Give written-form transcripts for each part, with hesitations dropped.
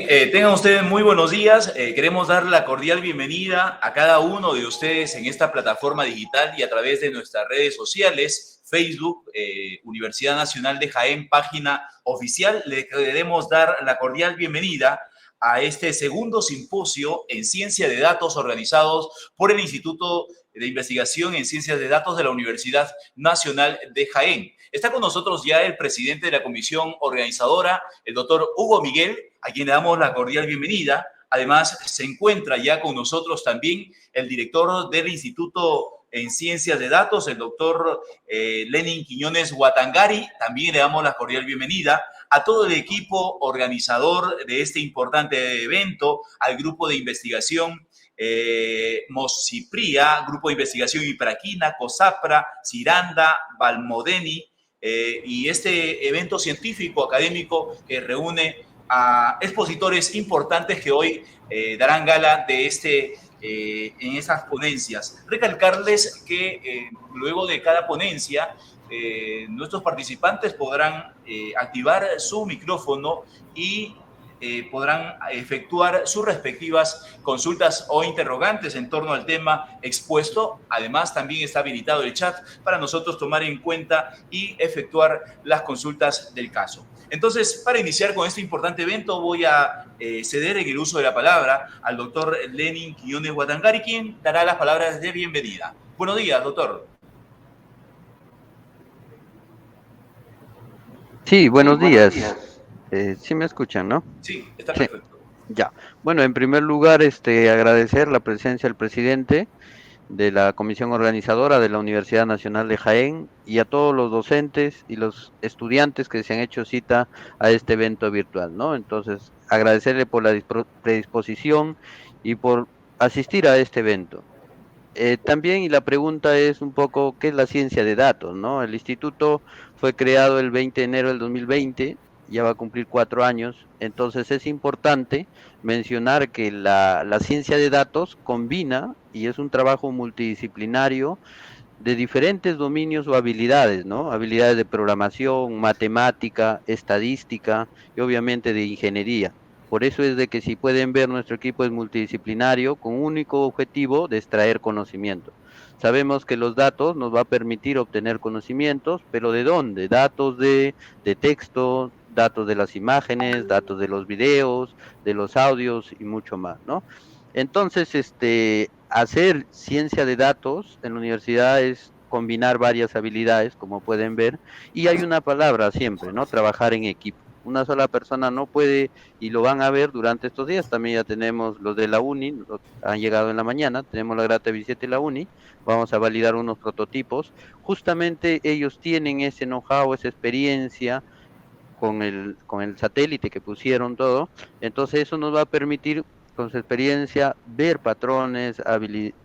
Tengan ustedes muy buenos días. Queremos dar la cordial bienvenida a cada uno de ustedes en esta plataforma digital y a través de nuestras redes sociales, Facebook, Universidad Nacional de Jaén, página oficial. Le queremos dar la cordial bienvenida a este segundo simposio en ciencia de datos organizados por el Instituto de Investigación en Ciencias de Datos de la Universidad Nacional de Jaén. Está con nosotros ya el presidente de la comisión organizadora, el doctor Hugo Miguel, a quien le damos la cordial bienvenida. Además, se encuentra ya con nosotros también el director del Instituto en Ciencias de Datos, el doctor Lenin Quiñones Watangari. También le damos la cordial bienvenida a todo el equipo organizador de este importante evento, al grupo de investigación Mosipria, Grupo de Investigación Ipraquina, COSAPRA, Ciranda, Balmodeni, y este evento científico académico que reúne a expositores importantes que hoy darán gala de en esas ponencias. Recalcarles que luego de cada ponencia, nuestros participantes podrán activar su micrófono y podrán efectuar sus respectivas consultas o interrogantes en torno al tema expuesto. Además, también está habilitado el chat para nosotros tomar en cuenta y efectuar las consultas del caso. Entonces, para iniciar con este importante evento, voy a ceder en el uso de la palabra al doctor Lenin Quiñones Watangari, quien dará las palabras de bienvenida. Buenos días, doctor. Sí, buenos días. Sí me escuchan, ¿no? Sí, está Sí, perfecto. ya. Bueno, en primer lugar, agradecer la presencia del presidente de la comisión organizadora de la Universidad Nacional de Jaén y a todos los docentes y los estudiantes que se han hecho cita a este evento virtual, ¿no? Entonces, agradecerle por la predisposición y por asistir a este evento. También, y la pregunta es un poco, ¿qué es la ciencia de datos, no? El instituto fue creado el 20 de enero del 2020, ya va a cumplir 4 años, entonces es importante mencionar que la ciencia de datos combina y es un trabajo multidisciplinario de diferentes dominios o habilidades, ¿no? Habilidades de programación, matemática, estadística y obviamente de ingeniería. Por eso es de que si pueden ver, nuestro equipo es multidisciplinario con un único objetivo de extraer conocimiento. Sabemos que los datos nos va a permitir obtener conocimientos, pero ¿de dónde? Datos de texto, datos de las imágenes, datos de los videos, de los audios y mucho más, ¿no? Entonces, hacer ciencia de datos en la universidad es combinar varias habilidades, como pueden ver, y hay una palabra siempre, ¿no? Trabajar en equipo. Una sola persona no puede, y lo van a ver durante estos días. También ya tenemos los de la uni, han llegado en la mañana, tenemos la grata visita de la uni, vamos a validar unos prototipos. Justamente ellos tienen ese know-how, esa experiencia con el satélite que pusieron todo, entonces eso nos va a permitir con su experiencia ver patrones,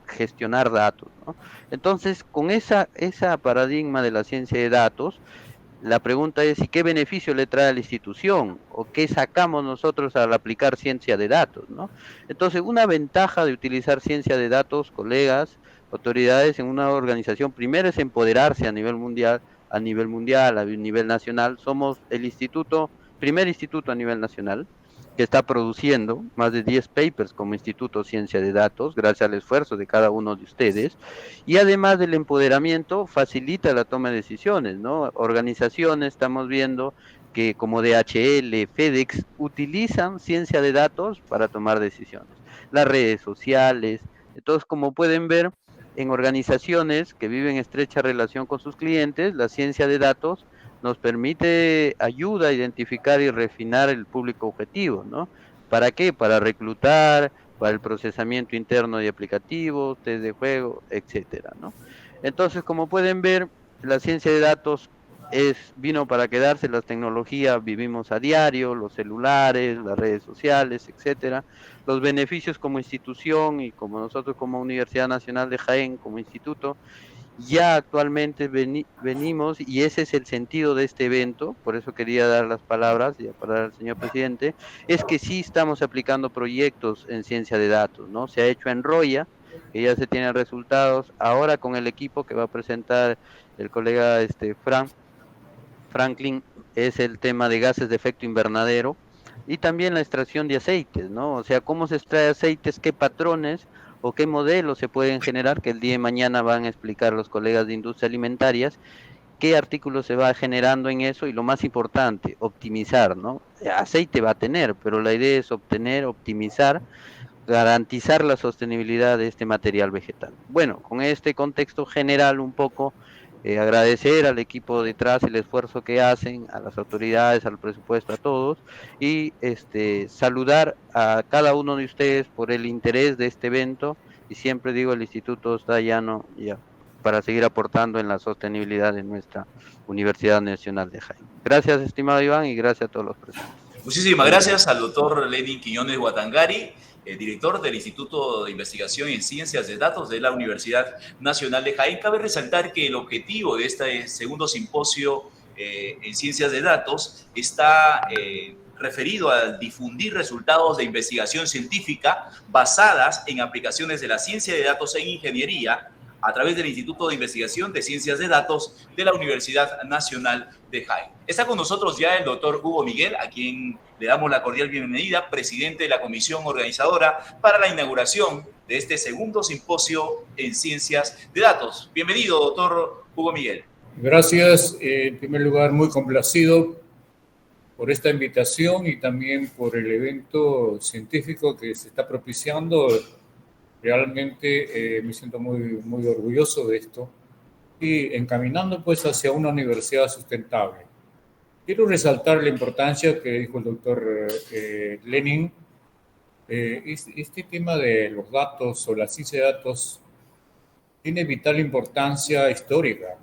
gestionar datos, ¿no? Entonces, con esa paradigma de la ciencia de datos, la pregunta es, ¿y qué beneficio le trae a la institución? ¿O qué sacamos nosotros al aplicar ciencia de datos, ¿no? Entonces, una ventaja de utilizar ciencia de datos, colegas, autoridades en una organización, primero es empoderarse a nivel nacional. Somos el primer instituto a nivel nacional que está produciendo más de 10 papers como Instituto Ciencia de Datos, gracias al esfuerzo de cada uno de ustedes, y además del empoderamiento, facilita la toma de decisiones, ¿no? Organizaciones, estamos viendo que como DHL, FedEx, utilizan ciencia de datos para tomar decisiones. Las redes sociales, entonces, como pueden ver, en organizaciones que viven estrecha relación con sus clientes, la ciencia de datos nos permite, ayuda a identificar y refinar el público objetivo, ¿no? ¿Para qué? Para reclutar, para el procesamiento interno de aplicativos, test de juego, etcétera, ¿no? Entonces, como pueden ver, la ciencia de datos vino para quedarse, las tecnologías vivimos a diario, los celulares, las redes sociales, etcétera. Los beneficios como institución y como nosotros como Universidad Nacional de Jaén, como instituto, ya actualmente venimos, y ese es el sentido de este evento, por eso quería dar las palabras ya para el señor presidente, es que sí estamos aplicando proyectos en ciencia de datos, ¿no? Se ha hecho en Roya, que ya se tienen resultados, ahora con el equipo que va a presentar el colega Franklin, es el tema de gases de efecto invernadero, y también la extracción de aceites, ¿no? O sea, cómo se extrae aceites, qué patrones o qué modelos se pueden generar, que el día de mañana van a explicar los colegas de industria alimentarias, qué artículo se va generando en eso y lo más importante, optimizar, ¿no? Aceite va a tener, pero la idea es obtener, optimizar, garantizar la sostenibilidad de este material vegetal. Bueno, con este contexto general un poco, agradecer al equipo detrás el esfuerzo que hacen, a las autoridades, al presupuesto, a todos, y saludar a cada uno de ustedes por el interés de este evento, y siempre digo, el instituto está llano ya para seguir aportando en la sostenibilidad de nuestra Universidad Nacional de Jaén. Gracias, estimado Iván, y gracias a todos los presentes. Muchísimas gracias al doctor Lenin Quiñones Guatangari, director del Instituto de Investigación en Ciencias de Datos de la Universidad Nacional de Jaén. Cabe resaltar que el objetivo de este segundo simposio en Ciencias de Datos está referido a difundir resultados de investigación científica basadas en aplicaciones de la ciencia de datos en ingeniería a través del Instituto de Investigación de Ciencias de Datos de la Universidad Nacional de Jaén. Está con nosotros ya el doctor Hugo Miguel, a quien le damos la cordial bienvenida, presidente de la comisión organizadora para la inauguración de este segundo simposio en Ciencias de Datos. Bienvenido, doctor Hugo Miguel. Gracias. En primer lugar, muy complacido por esta invitación y también por el evento científico que se está propiciando. Realmente me siento muy orgulloso de esto y encaminando pues hacia una universidad sustentable. Quiero resaltar la importancia que dijo el doctor Lenin. Este tema de los datos o la ciencia de datos tiene vital importancia histórica.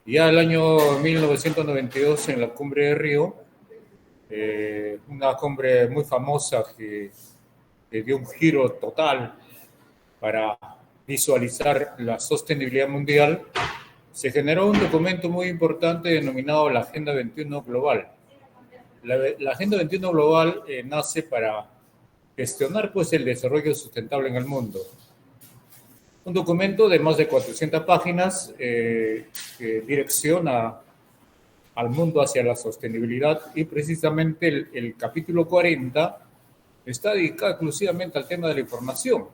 Ya el año 1992 en la cumbre de Río, una cumbre muy famosa que dio un giro total para visualizar la sostenibilidad mundial, se generó un documento muy importante denominado la Agenda 21 Global. La Agenda 21 Global nace para gestionar pues, el desarrollo sustentable en el mundo. Un documento de más de 400 páginas que direcciona al mundo hacia la sostenibilidad y precisamente el capítulo 40 está dedicado exclusivamente al tema de la información.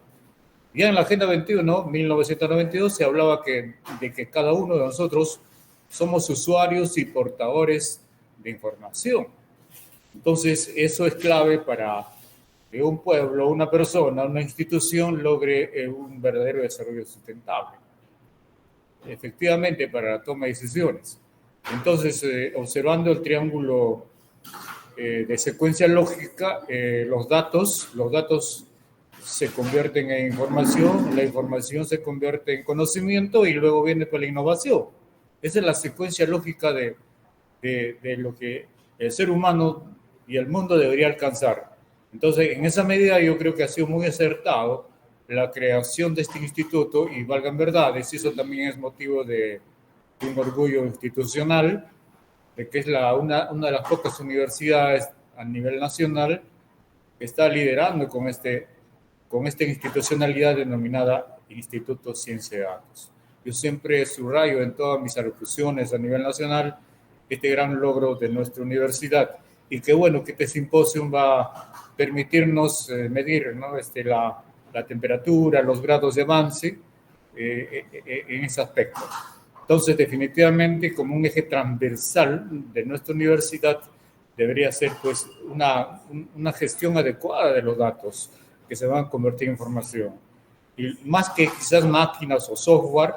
Ya en la Agenda 21, 1992, se hablaba de que cada uno de nosotros somos usuarios y portadores de información. Entonces, eso es clave para que un pueblo, una persona, una institución logre un verdadero desarrollo sustentable. Efectivamente, para la toma de decisiones. Entonces, observando el triángulo de secuencia lógica, los datos se convierten en información, la información se convierte en conocimiento y luego viene pues, la innovación. Esa es la secuencia lógica de lo que el ser humano y el mundo debería alcanzar. Entonces, en esa medida yo creo que ha sido muy acertado la creación de este instituto y valgan verdades, eso también es motivo de un orgullo institucional, de que es una de las pocas universidades a nivel nacional que está liderando con esta institucionalidad denominada Instituto Ciencia de Datos. Yo siempre subrayo en todas mis alocuciones a nivel nacional este gran logro de nuestra universidad y qué bueno que este simposio va a permitirnos medir, ¿no? la temperatura, los grados de avance en ese aspecto. Entonces, definitivamente, como un eje transversal de nuestra universidad, debería ser pues, una gestión adecuada de los datos que se van a convertir en información. Y más que quizás máquinas o software,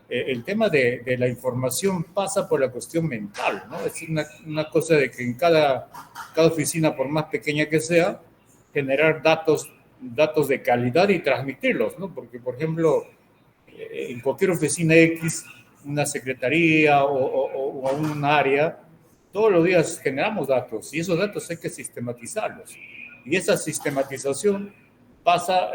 el tema de la información pasa por la cuestión mental, ¿no? Es una cosa de que en cada oficina, por más pequeña que sea, generar datos de calidad y transmitirlos, ¿no? Porque, por ejemplo, en cualquier oficina X, una secretaría o un área, todos los días generamos datos y esos datos hay que sistematizarlos. Y esa sistematización pasa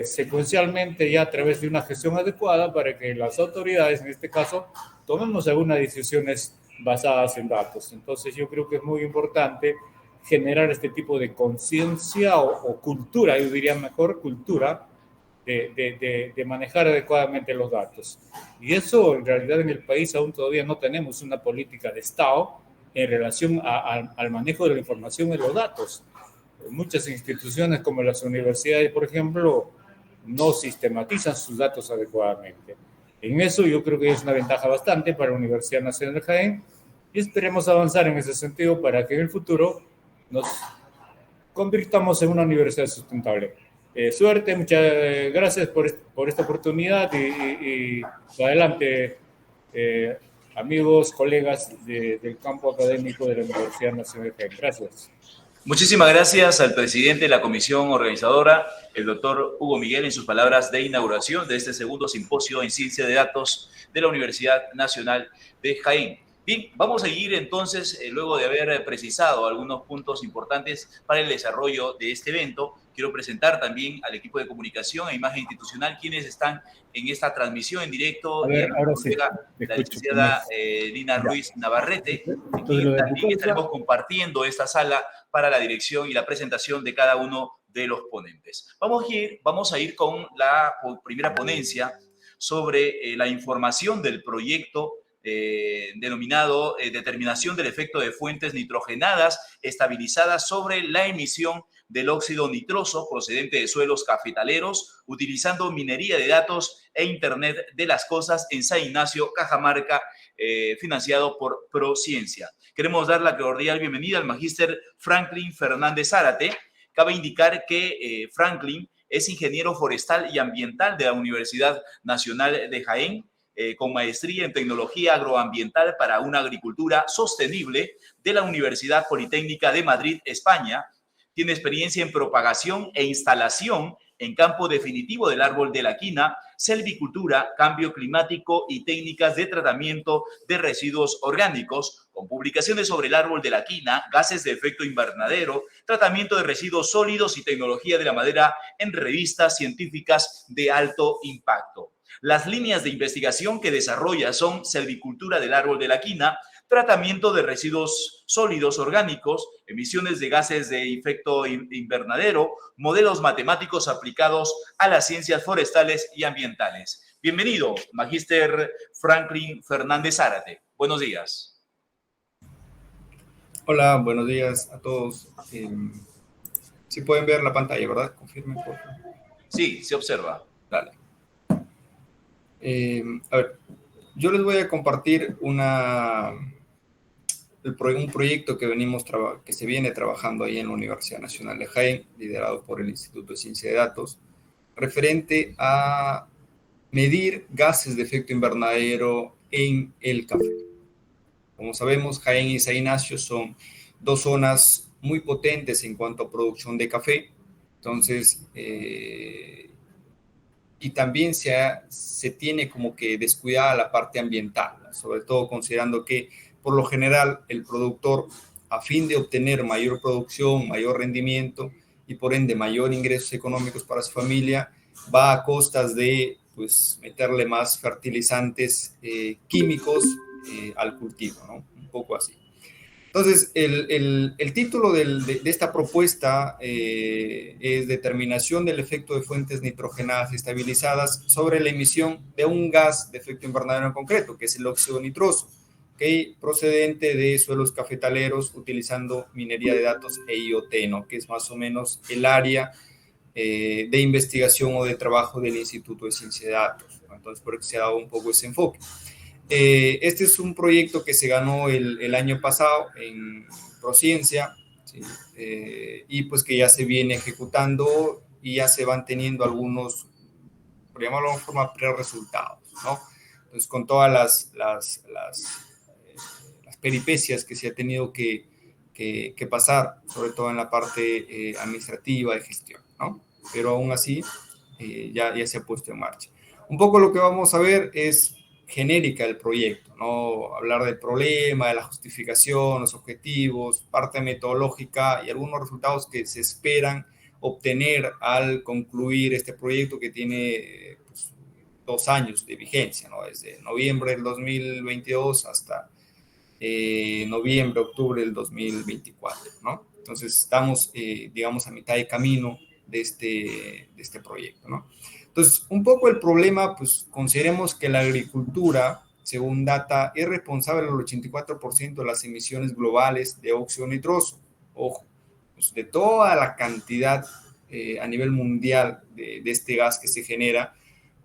secuencialmente ya a través de una gestión adecuada para que las autoridades, en este caso, tomemos algunas decisiones basadas en datos. Entonces yo creo que es muy importante generar este tipo de conciencia o cultura, yo diría mejor cultura, de manejar adecuadamente los datos. Y eso en realidad en el país aún todavía no tenemos una política de Estado en relación al manejo de la información y los datos. muchas instituciones como las universidades, por ejemplo, no sistematizan sus datos adecuadamente. En eso yo creo que es una ventaja bastante para la Universidad Nacional de Jaén y esperemos avanzar en ese sentido para que en el futuro nos convirtamos en una universidad sustentable. Suerte, muchas gracias por esta oportunidad y adelante, amigos, colegas del campo académico de la Universidad Nacional de Jaén. Gracias. Muchísimas gracias al presidente de la comisión organizadora, el doctor Hugo Miguel, en sus palabras de inauguración de este segundo simposio en ciencia de datos de la Universidad Nacional de Jaén. Bien, vamos a seguir entonces, luego de haber precisado algunos puntos importantes para el desarrollo de este evento. Quiero presentar también al equipo de comunicación e imagen institucional, quienes están en esta transmisión en directo. A ver, ahora sí. La licenciada Lina Ruiz Navarrete, quien también estaremos compartiendo esta sala para la dirección y la presentación de cada uno de los ponentes. Vamos a ir con la primera ponencia sobre la información del proyecto denominado Determinación del efecto de fuentes nitrogenadas estabilizadas sobre la emisión del óxido nitroso procedente de suelos cafetaleros, utilizando minería de datos e Internet de las cosas en San Ignacio, Cajamarca, financiado por Prociencia. Queremos dar la cordial bienvenida al magíster Franklin Fernández Zárate. Cabe indicar que Franklin es ingeniero forestal y ambiental de la Universidad Nacional de Jaén, con maestría en tecnología agroambiental para una agricultura sostenible de la Universidad Politécnica de Madrid, España. Tiene experiencia en propagación e instalación en campo definitivo del árbol de la quina, selvicultura, cambio climático y técnicas de tratamiento de residuos orgánicos, con publicaciones sobre el árbol de la quina, gases de efecto invernadero, tratamiento de residuos sólidos y tecnología de la madera en revistas científicas de alto impacto. Las líneas de investigación que desarrolla son selvicultura del árbol de la quina, tratamiento de residuos sólidos orgánicos, emisiones de gases de efecto invernadero, modelos matemáticos aplicados a las ciencias forestales y ambientales. Bienvenido, magíster Franklin Fernández Zárate. Buenos días. Hola, buenos días a todos. Sí pueden ver la pantalla, ¿verdad? Confirmen, por favor. Sí, se observa. Dale. A ver, yo les voy a compartir un proyecto que se viene trabajando ahí en la Universidad Nacional de Jaén, liderado por el Instituto de Ciencia de Datos, referente a medir gases de efecto invernadero en el café. Como sabemos, Jaén y San Ignacio son dos zonas muy potentes en cuanto a producción de café. Entonces, y también se tiene como que descuidada la parte ambiental, ¿no? Sobre todo considerando que por lo general el productor, a fin de obtener mayor producción, mayor rendimiento y por ende mayor ingresos económicos para su familia, va a costas de pues meterle más fertilizantes químicos al cultivo, ¿no? Un poco así. Entonces, el título de esta propuesta es Determinación del efecto de fuentes nitrogenadas estabilizadas sobre la emisión de un gas de efecto invernadero en concreto, que es el óxido nitroso, ¿okay? Procedente de suelos cafetaleros utilizando minería de datos e IoT, ¿no? Que es más o menos el área de investigación o de trabajo del Instituto de Ciencia de Datos, ¿no? Entonces, por eso se ha dado un poco ese enfoque. Este es un proyecto que se ganó el año pasado en Prociencia, ¿sí? Y pues que ya se viene ejecutando y ya se van teniendo algunos, por llamarlo de forma, pre-resultados, ¿no? Entonces, con todas las peripecias que se ha tenido que pasar, sobre todo en la parte administrativa y gestión, ¿no? Pero aún así, ya se ha puesto en marcha. Un poco lo que vamos a ver es genérica del proyecto, ¿no? Hablar del problema, de la justificación, los objetivos, parte metodológica y algunos resultados que se esperan obtener al concluir este proyecto que tiene pues, 2 años de vigencia, ¿no? Desde noviembre del 2022 hasta noviembre, octubre del 2024, ¿no? Entonces estamos, digamos, a mitad de camino de este proyecto, ¿no? Entonces, un poco el problema, pues consideremos que la agricultura, según Data, es responsable del 84% de las emisiones globales de óxido nitroso. Ojo, pues, de toda la cantidad a nivel mundial de este gas que se genera,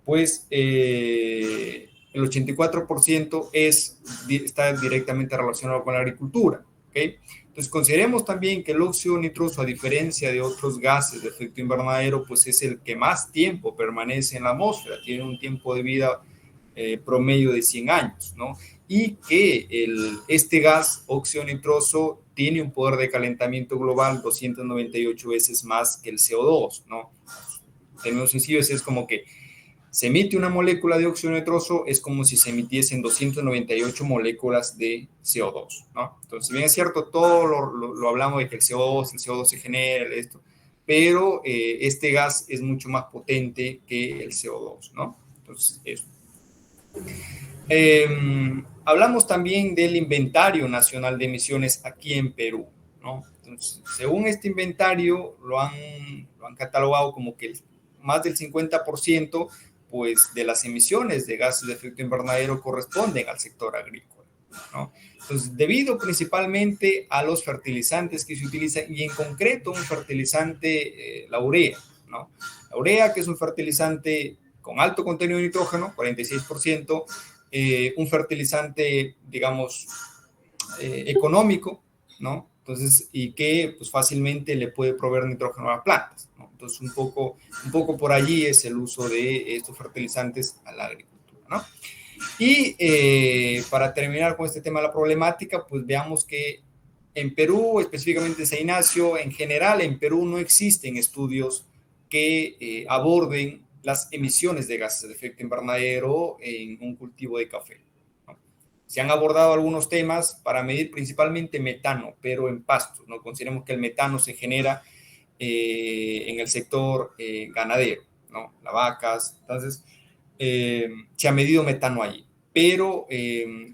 pues el 84% está directamente relacionado con la agricultura. ¿Okay? Entonces, consideremos también que el óxido nitroso, a diferencia de otros gases de efecto invernadero, pues es el que más tiempo permanece en la atmósfera, tiene un tiempo de vida promedio de 100 años, ¿no? Y que este gas óxido nitroso tiene un poder de calentamiento global 298 veces más que el CO2, ¿no? En términos sencillos, es como que se emite una molécula de óxido nitroso, es como si se emitiesen 298 moléculas de CO2, ¿no? Entonces, si bien es cierto, todo lo hablamos de que el CO2 se genera, esto, pero este gas es mucho más potente que el CO2, ¿no? Entonces, eso. Hablamos también del inventario nacional de emisiones aquí en Perú, ¿no? Entonces, según este inventario, lo han catalogado como que más del 50% pues, de las emisiones de gases de efecto invernadero corresponden al sector agrícola, ¿no? Entonces, debido principalmente a los fertilizantes que se utilizan, y en concreto un fertilizante, la urea, ¿no? La urea, que es un fertilizante con alto contenido de nitrógeno, 46%, un fertilizante, digamos, económico, ¿no? Entonces, y que pues, fácilmente le puede proveer nitrógeno a las plantas, ¿no? Entonces, un poco por allí es el uso de estos fertilizantes a la agricultura, ¿no? Y para terminar con este tema de la problemática, pues veamos que en Perú, específicamente en San Ignacio, en general en Perú no existen estudios que aborden las emisiones de gases de efecto invernadero en un cultivo de café, ¿no? Se han abordado algunos temas para medir principalmente metano, pero en pastos, ¿no? Consideremos que el metano se genera en el sector ganadero, ¿no? Las vacas, entonces se ha medido metano allí. Pero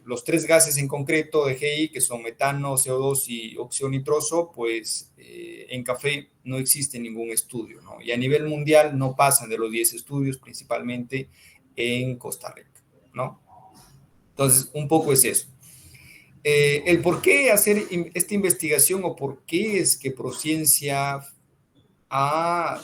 los tres gases en concreto de GI, que son metano, CO2 y óxido nitroso, pues en café no existe ningún estudio, ¿no? Y a nivel mundial no pasan de los 10 estudios, principalmente en Costa Rica, ¿no? Entonces, un poco es eso. El por qué hacer esta investigación o por qué es que Prociencia ha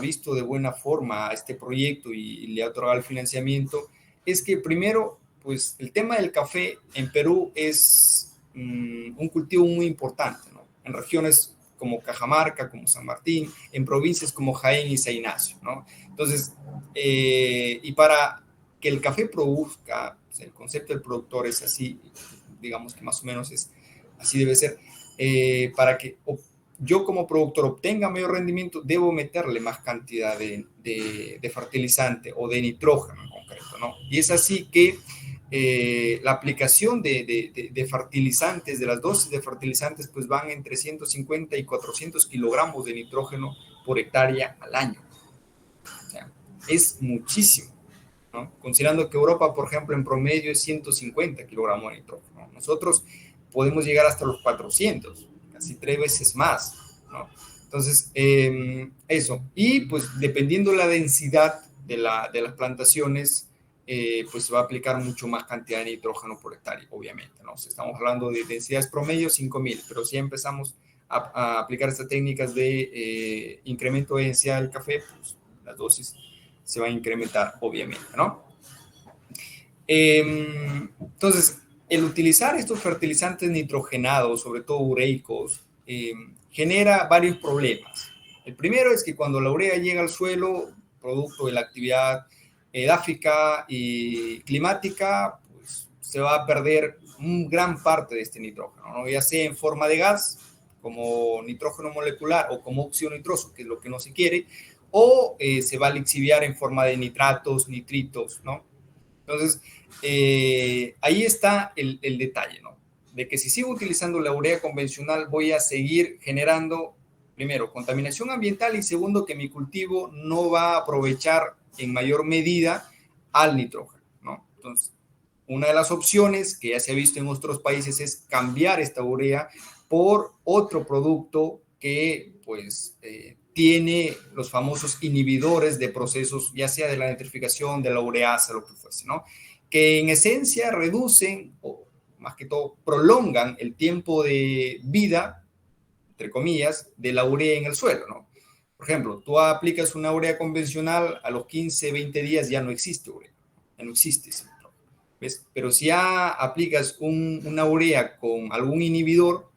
visto de buena forma a este proyecto y le ha otorgado el financiamiento, es que primero, pues el tema del café en Perú es un cultivo muy importante, ¿no? En regiones como Cajamarca, como San Martín, en provincias como Jaén y San Ignacio, ¿no? Entonces, y para que el café produzca, pues el concepto del productor es así, digamos que más o menos es así debe ser, para que yo como productor obtenga mayor rendimiento, debo meterle más cantidad de fertilizante o de nitrógeno en concreto, ¿no? Y es así que la aplicación de fertilizantes, de las dosis de fertilizantes, pues van entre 150 y 400 kilogramos de nitrógeno por hectárea al año. O sea, es muchísimo, ¿no? Considerando que Europa, por ejemplo, en promedio es 150 kilogramos de nitrógeno. Nosotros podemos llegar hasta los 400, casi 3 veces más, ¿no? Entonces, eso. Y pues dependiendo la densidad de las plantaciones, pues se va a aplicar mucho más cantidad de nitrógeno por hectárea, obviamente, ¿no? Si estamos hablando de densidades promedio, 5.000, pero si empezamos a aplicar estas técnicas de incremento de densidad del café, pues las dosis se van a incrementar, obviamente, ¿no? Entonces, el utilizar estos fertilizantes nitrogenados, sobre todo ureicos, genera varios problemas. El primero es que cuando la urea llega al suelo, producto de la actividad edáfica y climática, pues se va a perder gran parte de este nitrógeno, ¿no? Ya sea en forma de gas, como nitrógeno molecular o como óxido nitroso, que es lo que no se quiere, o se va a lixiviar en forma de nitratos, nitritos, ¿no? Entonces, ahí está el detalle, ¿no? De que si sigo utilizando la urea convencional, voy a seguir generando, primero, contaminación ambiental y segundo, que mi cultivo no va a aprovechar en mayor medida al nitrógeno, ¿no? Entonces, una de las opciones que ya se ha visto en otros países es cambiar esta urea por otro producto que, pues, tiene los famosos inhibidores de procesos, ya sea de la nitrificación, de la ureasa, lo que fuese, ¿no? Que en esencia reducen, o más que todo, prolongan el tiempo de vida entre comillas, de la urea en el suelo, ¿no? Por ejemplo, tú aplicas una urea convencional, a los 15, 20 días ya no existe urea, ya no existe ese nitrógeno, ¿ves? Pero si ya aplicas una urea con algún inhibidor,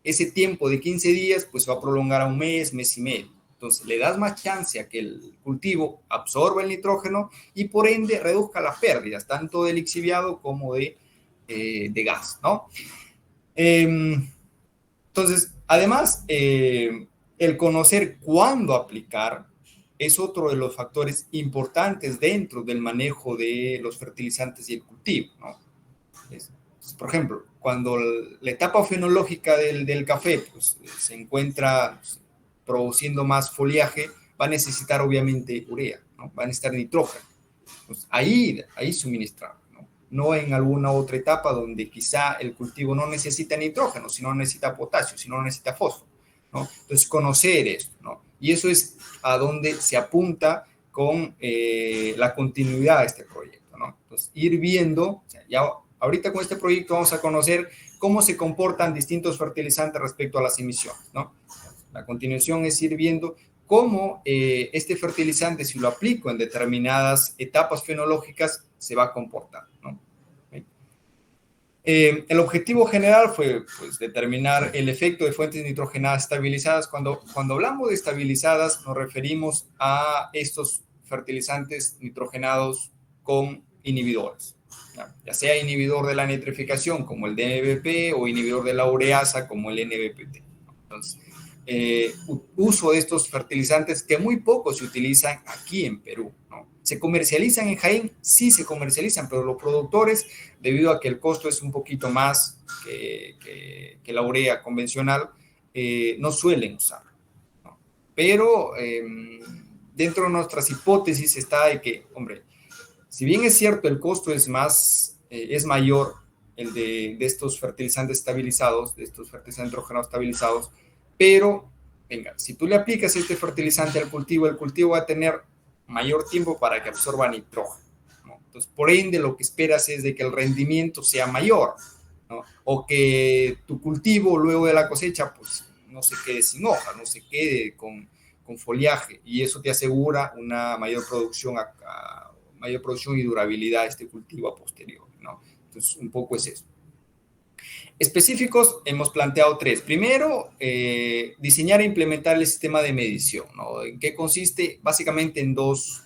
ese tiempo de 15 días pues va a prolongar a un mes, mes y medio. Entonces le das más chance a que el cultivo absorba el nitrógeno y por ende reduzca las pérdidas, tanto de lixiviado como de gas, ¿no? Entonces, además, el conocer cuándo aplicar es otro de los factores importantes dentro del manejo de los fertilizantes y el cultivo, ¿no? Por ejemplo, cuando la etapa fenológica del café pues, se encuentra produciendo más foliaje, va a necesitar obviamente urea, ¿no? Va a necesitar nitrógeno. Pues ahí suministrar, ¿no? No en alguna otra etapa donde quizá el cultivo no necesita nitrógeno, sino necesita potasio, sino necesita fósforo, ¿no? Entonces, conocer esto, ¿no? Y eso es a donde se apunta con la continuidad de este proyecto, ¿no? Entonces, ir viendo, o sea, ya ahorita con este proyecto vamos a conocer cómo se comportan distintos fertilizantes respecto a las emisiones, ¿no? La continuación es ir viendo cómo este fertilizante, si lo aplico en determinadas etapas fenológicas, se va a comportar, ¿no? El objetivo general fue pues, determinar el efecto de fuentes nitrogenadas estabilizadas. Cuando hablamos de estabilizadas, nos referimos a estos fertilizantes nitrogenados con inhibidores, ya sea inhibidor de la nitrificación como el DNBP o inhibidor de la ureasa como el NBPT. Entonces, uso de estos fertilizantes que muy poco se utilizan aquí en Perú, ¿no? ¿Se comercializan en Jaén? Sí se comercializan, pero los productores, debido a que el costo es un poquito más que la urea convencional, no suelen usarlo, ¿no? Pero dentro de nuestras hipótesis está de que, hombre, si bien es cierto el costo es mayor el de estos fertilizantes estabilizados, de estos fertilizantes nitrogenados estabilizados, pero, venga, si tú le aplicas este fertilizante al cultivo, el cultivo va a tener mayor tiempo para que absorba nitrógeno, ¿no? Entonces, por ende, lo que esperas es de que el rendimiento sea mayor, ¿no? O que tu cultivo, luego de la cosecha, pues, no se quede sin hoja, no se quede con foliaje, y eso te asegura una mayor producción y durabilidad de este cultivo a posteriori, ¿no? Entonces, un poco es eso. Específicos, hemos planteado 3. Primero, diseñar e implementar el sistema de medición, ¿no? ¿En qué consiste? Básicamente en dos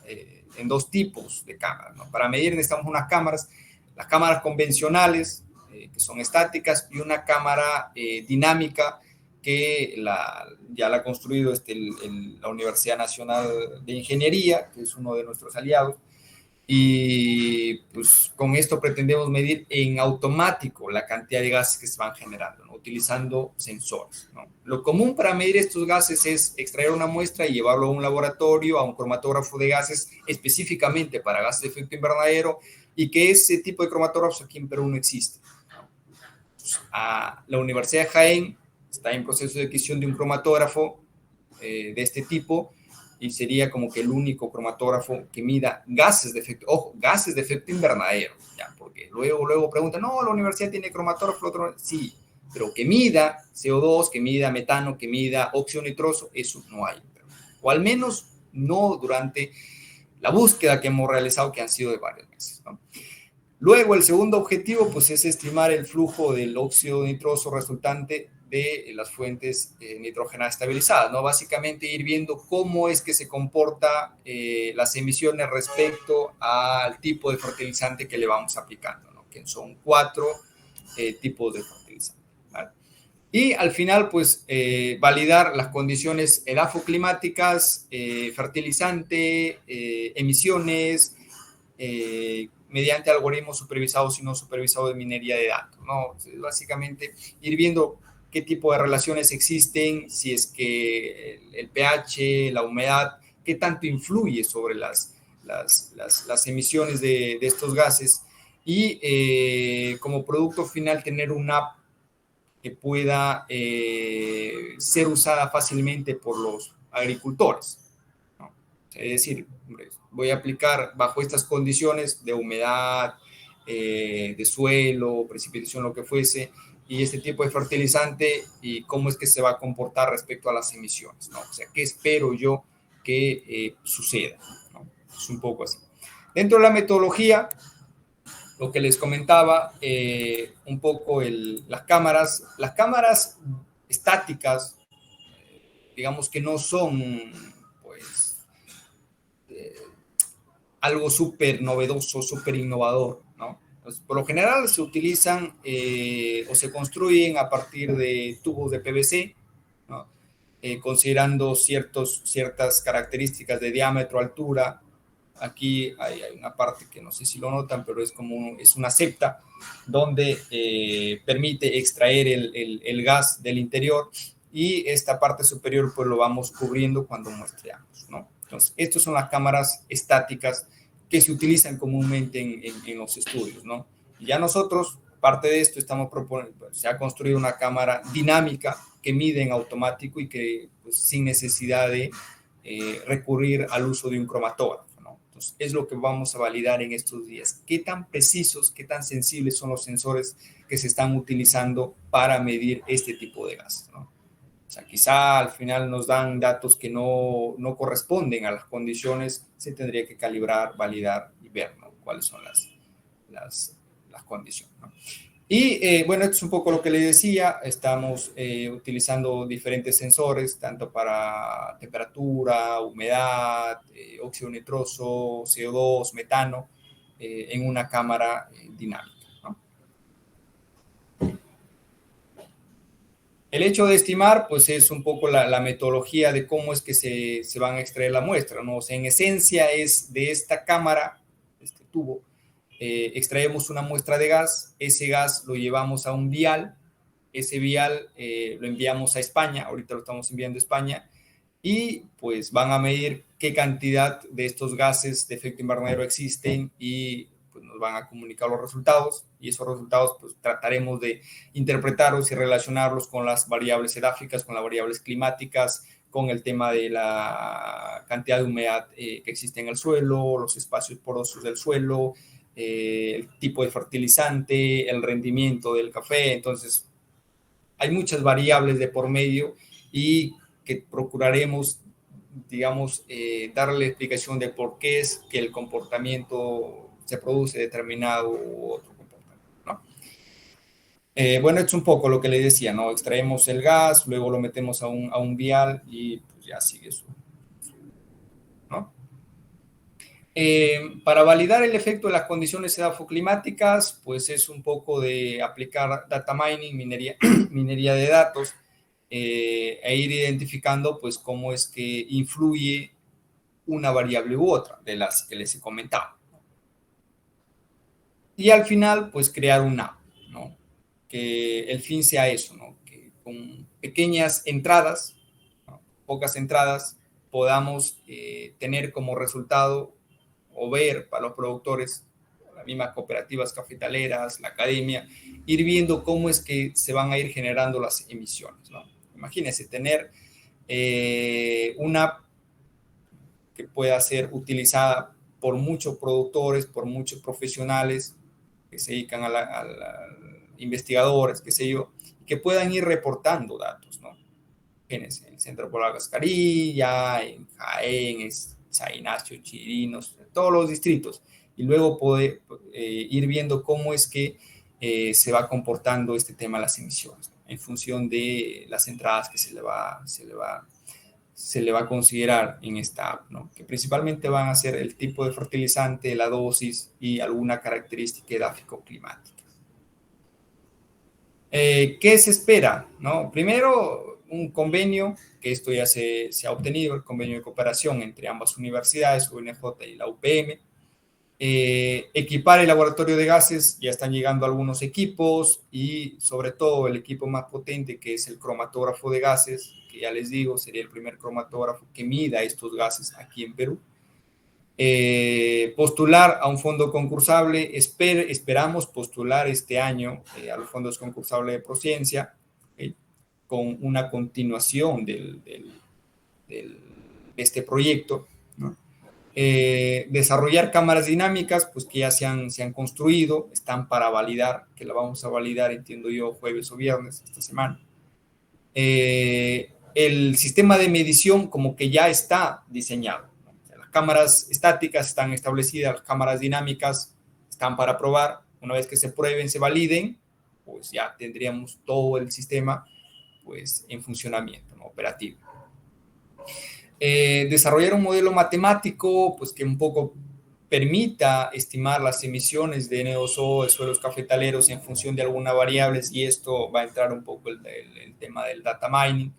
tipos de cámaras, ¿no? Para medir necesitamos unas cámaras, las cámaras convencionales, que son estáticas, y una cámara dinámica que ya la ha construido la Universidad Nacional de Ingeniería, que es uno de nuestros aliados. Y pues con esto pretendemos medir en automático la cantidad de gases que se van generando, ¿no? Utilizando sensores, ¿no? Lo común para medir estos gases es extraer una muestra y llevarlo a un laboratorio, a un cromatógrafo de gases específicamente para gases de efecto invernadero, y que ese tipo de cromatógrafos aquí en Perú no existe, ¿no? Pues, la Universidad de Jaén está en proceso de adquisición de un cromatógrafo de este tipo, y sería como que el único cromatógrafo que mida gases de efecto invernadero, ¿ya? Porque luego preguntan, no, la universidad tiene cromatógrafo, sí, pero que mida CO2, que mida metano, que mida óxido nitroso, eso no hay, o al menos no durante la búsqueda que hemos realizado, que han sido de varios meses, ¿no? Luego, el segundo objetivo, pues, es estimar el flujo del óxido nitroso resultante de las fuentes nitrógenas estabilizadas, ¿no? Básicamente ir viendo cómo es que se comporta las emisiones respecto al tipo de fertilizante que le vamos aplicando, ¿no? Que son 4 tipos de fertilizante, ¿vale? Y al final, pues, validar las condiciones edafoclimáticas, fertilizante, emisiones, mediante algoritmos supervisados y no supervisados de minería de datos, ¿no? Básicamente ir viendo qué tipo de relaciones existen, si es que el pH, la humedad, qué tanto influye sobre las emisiones de estos gases, y como producto final tener una app que pueda ser usada fácilmente por los agricultores, ¿no? Es decir, voy a aplicar bajo estas condiciones de humedad, de suelo, precipitación, lo que fuese, y este tipo de fertilizante y cómo es que se va a comportar respecto a las emisiones, ¿no? O sea, ¿qué espero yo que suceda, ¿no? Es un poco así. Dentro de la metodología, lo que les comentaba, un poco las cámaras estáticas, digamos que no son, pues, algo súper novedoso, súper innovador, ¿no? Entonces, por lo general se utilizan o se construyen a partir de tubos de PVC, ¿no? Considerando ciertas características de diámetro, altura. Aquí hay una parte que no sé si lo notan, pero es una septa donde permite extraer el gas del interior, y esta parte superior pues lo vamos cubriendo cuando muestreamos, ¿no? Entonces, estas son las cámaras estáticas que se utilizan comúnmente en los estudios, ¿no? Y ya nosotros, parte de esto, estamos proponiendo, se ha construido una cámara dinámica que mide en automático y que pues, sin necesidad de recurrir al uso de un cromatógrafo, ¿no? Entonces, es lo que vamos a validar en estos días. ¿Qué tan precisos, qué tan sensibles son los sensores que se están utilizando para medir este tipo de gases, ¿no? O sea, quizá al final nos dan datos que no corresponden a las condiciones, se tendría que calibrar, validar y ver, ¿no? Cuáles son las condiciones, ¿no? Y bueno, esto es un poco lo que les decía, estamos utilizando diferentes sensores, tanto para temperatura, humedad, óxido nitroso, CO2, metano, en una cámara dinámica. El hecho de estimar, pues es un poco la metodología de cómo es que se van a extraer la muestra, ¿no? O sea, en esencia es de esta cámara, este tubo, extraemos una muestra de gas, ese gas lo llevamos a un vial, ese vial lo enviamos a España, ahorita lo estamos enviando a España, y pues van a medir qué cantidad de estos gases de efecto invernadero existen y pues nos van a comunicar los resultados, y esos resultados pues trataremos de interpretarlos y relacionarlos con las variables edáficas, con las variables climáticas, con el tema de la cantidad de humedad que existe en el suelo, los espacios porosos del suelo, el tipo de fertilizante, el rendimiento del café. Entonces, hay muchas variables de por medio y que procuraremos, digamos, darle explicación de por qué es que el comportamiento se produce determinado u otro comportamiento, ¿no? Bueno, esto es un poco lo que le decía, ¿no? Extraemos el gas, luego lo metemos a un vial y pues ya sigue eso, ¿no? Para validar el efecto de las condiciones edafoclimáticas, pues es un poco de aplicar data mining, minería de datos, e ir identificando pues cómo es que influye una variable u otra de las que les he comentado. Y al final, pues crear una app, ¿no? Que el fin sea eso, ¿no? Que con pequeñas entradas, ¿no? Pocas entradas, podamos tener como resultado o ver para los productores, las mismas cooperativas cafetaleras, la academia, ir viendo cómo es que se van a ir generando las emisiones, ¿no? Imagínense tener una app que pueda ser utilizada por muchos productores, por muchos profesionales que se dedican a investigadores, qué sé yo, que puedan ir reportando datos, ¿no? Fíjense, en el Centro Polar Cascarilla, en Jaén, San Ignacio, Chirinos, todos los distritos, y luego poder ir viendo cómo es que se va comportando este tema de las emisiones, ¿no? En función de las entradas que se le va a considerar en esta app, ¿no? Que principalmente van a ser el tipo de fertilizante, la dosis y alguna característica edáfico-climática. ¿Qué se espera, no? Primero, un convenio, que esto ya se ha obtenido, el convenio de cooperación entre ambas universidades, UNJ y la UPM. Equipar el laboratorio de gases, ya están llegando algunos equipos, y sobre todo el equipo más potente, que es el cromatógrafo de gases, que ya les digo, sería el primer cromatógrafo que mida estos gases aquí en Perú. Postular a un fondo concursable, esperamos postular este año a los fondos concursables de Prociencia, con una continuación de este proyecto, ¿no? Desarrollar cámaras dinámicas, pues que ya se han construido, están para validar, que la vamos a validar, entiendo yo, jueves o viernes esta semana. El sistema de medición como que ya está diseñado, ¿no? O sea, las cámaras estáticas están establecidas, las cámaras dinámicas están para probar. Una vez que se prueben, se validen, pues ya tendríamos todo el sistema pues en funcionamiento, ¿no? Operativo. Desarrollar un modelo matemático pues que un poco permita estimar las emisiones de NO2 de suelos cafetaleros en función de algunas variables, y esto va a entrar un poco el tema del data mining.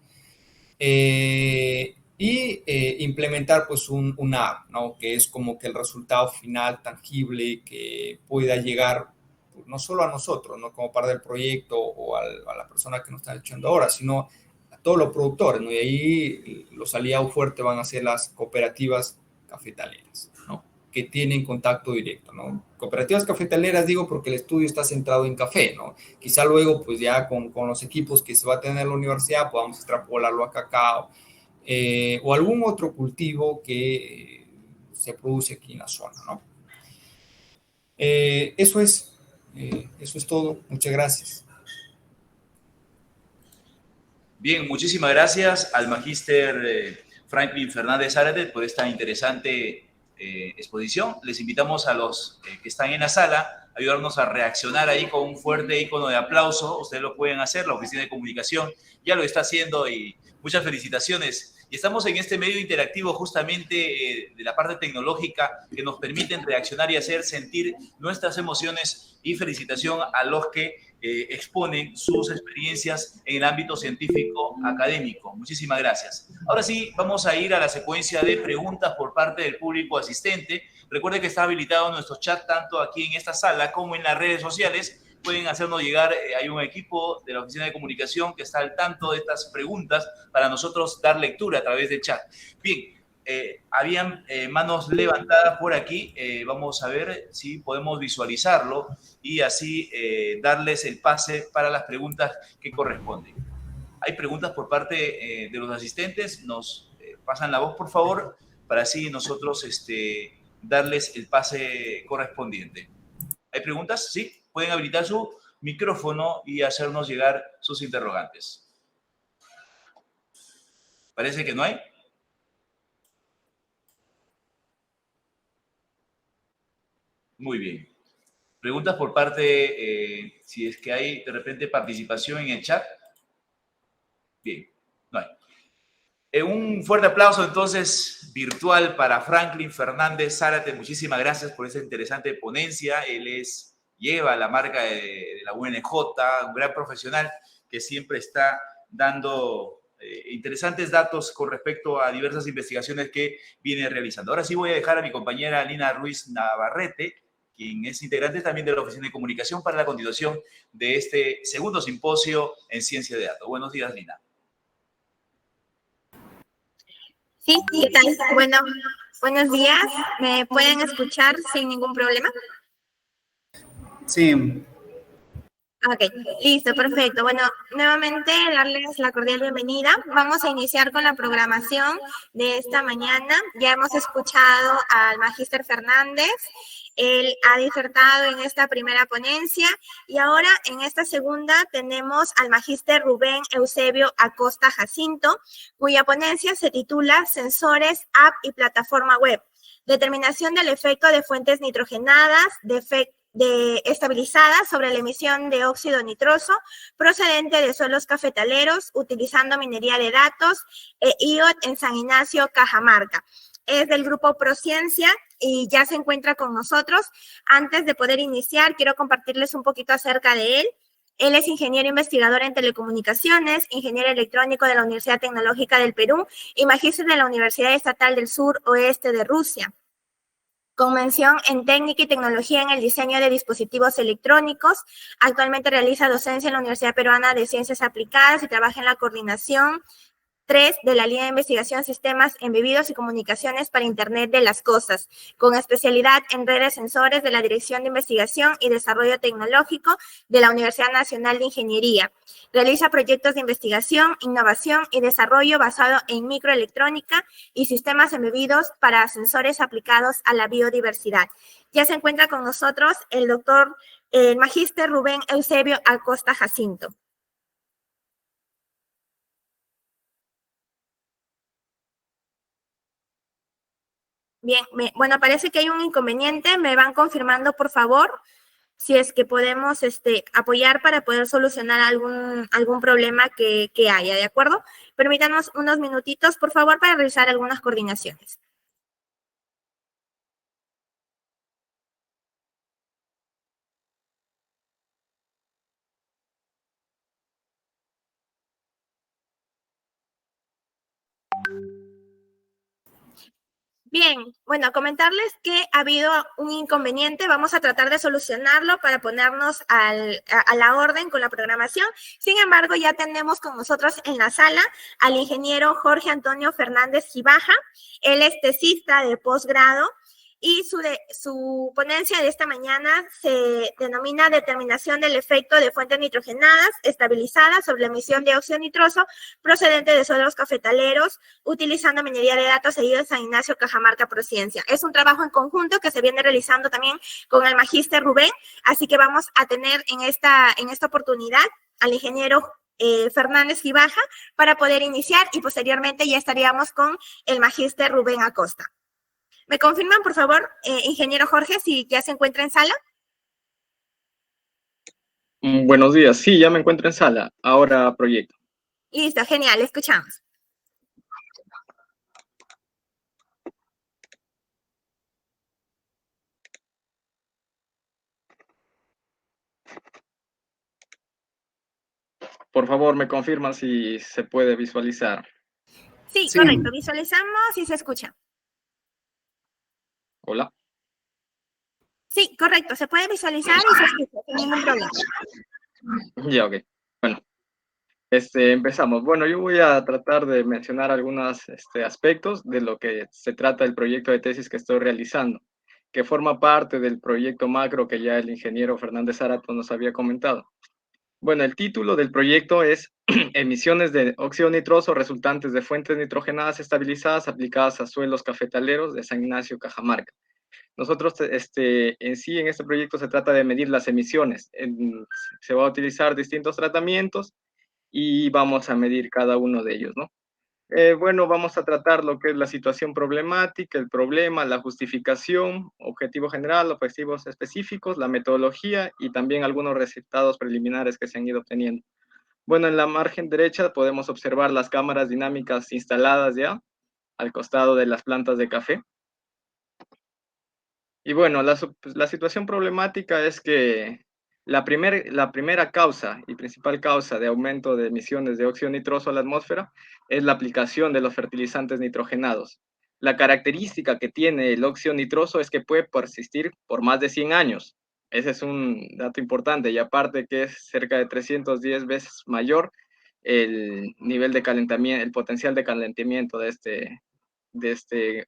Implementar pues una app, ¿no? Que es como que el resultado final tangible que pueda llegar pues, no solo a nosotros, ¿no? Como parte del proyecto o a la persona que nos está echando ahora, sino a todos los productores, ¿no? Y ahí los aliados fuertes van a ser las cooperativas cafetaleras, ¿no? Que tienen contacto directo, ¿no? Cooperativas cafetaleras digo porque el estudio está centrado en café, ¿no? Quizá luego, pues ya con los equipos que se va a tener en la universidad, podamos extrapolarlo a cacao o algún otro cultivo que se produce aquí en la zona, ¿no? Eso es todo. Muchas gracias. Bien, muchísimas gracias al magíster Franklin Fernández Zárate por esta interesante exposición. Les invitamos a los que están en la sala a ayudarnos a reaccionar ahí con un fuerte icono de aplauso. Ustedes lo pueden hacer, la Oficina de Comunicación ya lo está haciendo y muchas felicitaciones. Y estamos en este medio interactivo justamente de la parte tecnológica que nos permiten reaccionar y hacer sentir nuestras emociones, y felicitación a los que exponen sus experiencias en el ámbito científico académico. Muchísimas gracias. Ahora sí, vamos a ir a la secuencia de preguntas por parte del público asistente. Recuerde que está habilitado nuestro chat tanto aquí en esta sala como en las redes sociales. Pueden hacernos llegar, hay un equipo de la Oficina de Comunicación que está al tanto de estas preguntas para nosotros dar lectura a través del chat. Bien, habían manos levantadas por aquí. Vamos a ver si podemos visualizarlo y así darles el pase para las preguntas que corresponden. Hay preguntas por parte de los asistentes. Nos pasan la voz, por favor, para así nosotros darles el pase correspondiente. ¿Hay preguntas? Sí. Pueden habilitar su micrófono y hacernos llegar sus interrogantes. Parece que no hay. Muy bien. Preguntas por parte, si es que hay de repente participación en el chat. Bien, no hay. Un fuerte aplauso entonces virtual para Franklin Fernández Zárate. Muchísimas gracias por esa interesante ponencia. Él lleva la marca de la UNJ, un gran profesional que siempre está dando interesantes datos con respecto a diversas investigaciones que viene realizando. Ahora sí voy a dejar a mi compañera Lina Ruiz Navarrete, quien es integrante también de la Oficina de Comunicación, para la continuación de este segundo simposio en Ciencia de Datos. Buenos días, Lina. Sí, ¿qué tal? Bueno, buenos días. ¿Me pueden escuchar sin ningún problema? Sí. Ok, listo, perfecto. Bueno, nuevamente darles la cordial bienvenida. Vamos a iniciar con la programación de esta mañana. Ya hemos escuchado al magíster Fernández. Él ha disertado en esta primera ponencia y ahora en esta segunda tenemos al magíster Rubén Eusebio Acosta Jacinto, cuya ponencia se titula Sensores, App y Plataforma Web. Determinación del efecto de fuentes nitrogenadas, estabilizadas sobre la emisión de óxido nitroso procedente de suelos cafetaleros utilizando minería de datos IoT en San Ignacio, Cajamarca. Es del grupo Prociencia y ya se encuentra con nosotros. Antes de poder iniciar, quiero compartirles un poquito acerca de él. Él es ingeniero investigador en telecomunicaciones, ingeniero electrónico de la Universidad Tecnológica del Perú y magíster de la Universidad Estatal del Sur-Oeste de Rusia. Con mención en técnica y tecnología en el diseño de dispositivos electrónicos. Actualmente realiza docencia en la Universidad Peruana de Ciencias Aplicadas y trabaja en la coordinación 3 de la línea de investigación Sistemas Embebidos y Comunicaciones para Internet de las Cosas, con especialidad en redes sensores de la Dirección de Investigación y Desarrollo Tecnológico de la Universidad Nacional de Ingeniería. Realiza proyectos de investigación, innovación y desarrollo basado en microelectrónica y sistemas embebidos para sensores aplicados a la biodiversidad. Ya se encuentra con nosotros el doctor, el magíster Rubén Eusebio Acosta Jacinto. Bien, bueno, parece que hay un inconveniente. Me van confirmando, por favor, si es que podemos apoyar para poder solucionar algún problema que haya, ¿de acuerdo? Permítanos unos minutitos, por favor, para realizar algunas coordinaciones. Bien, bueno, comentarles que ha habido un inconveniente. Vamos a tratar de solucionarlo para ponernos a la orden con la programación. Sin embargo, ya tenemos con nosotros en la sala al ingeniero Jorge Antonio Fernández Gibaja. Él es tesista de posgrado y su ponencia de esta mañana se denomina Determinación del efecto de fuentes nitrogenadas estabilizadas sobre la emisión de óxido nitroso procedente de suelos cafetaleros utilizando minería de datos seguido en San Ignacio, Cajamarca, Prociencia. Es un trabajo en conjunto que se viene realizando también con el magíster Rubén, así que vamos a tener en esta oportunidad al ingeniero Fernández Gibaja para poder iniciar y posteriormente ya estaríamos con el magíster Rubén Acosta. ¿Me confirman, por favor, ingeniero Jorge, si ya se encuentra en sala? Buenos días, sí, ya me encuentro en sala. Ahora proyecto. Listo, genial, escuchamos. Por favor, me confirman si se puede visualizar. Sí, Sí. correcto, visualizamos y se escucha. Hola. Sí, correcto, se puede visualizar y se escucha sin ningún problema. Ya, ok. Bueno, empezamos. Bueno, yo voy a tratar de mencionar algunos aspectos de lo que se trata el proyecto de tesis que estoy realizando, que forma parte del proyecto macro que ya el ingeniero Fernández Zarato nos había comentado. Bueno, el título del proyecto es Emisiones de óxido nitroso resultantes de fuentes nitrogenadas estabilizadas aplicadas a suelos cafetaleros de San Ignacio, Cajamarca. Nosotros, en sí, en este proyecto se trata de medir las emisiones. Se va a utilizar distintos tratamientos y vamos a medir cada uno de ellos, ¿no? Bueno, vamos a tratar lo que es la situación problemática, el problema, la justificación, objetivo general, objetivos específicos, la metodología y también algunos resultados preliminares que se han ido obteniendo. Bueno, en la margen derecha podemos observar las cámaras dinámicas instaladas ya al costado de las plantas de café. Y bueno, la situación problemática es que la primera causa y principal causa de aumento de emisiones de óxido nitroso a la atmósfera es la aplicación de los fertilizantes nitrogenados. La característica que tiene el óxido nitroso es que puede persistir por más de 100 años. Ese es un dato importante y aparte que es cerca de 310 veces mayor el nivel de calentamiento, el potencial de calentamiento de este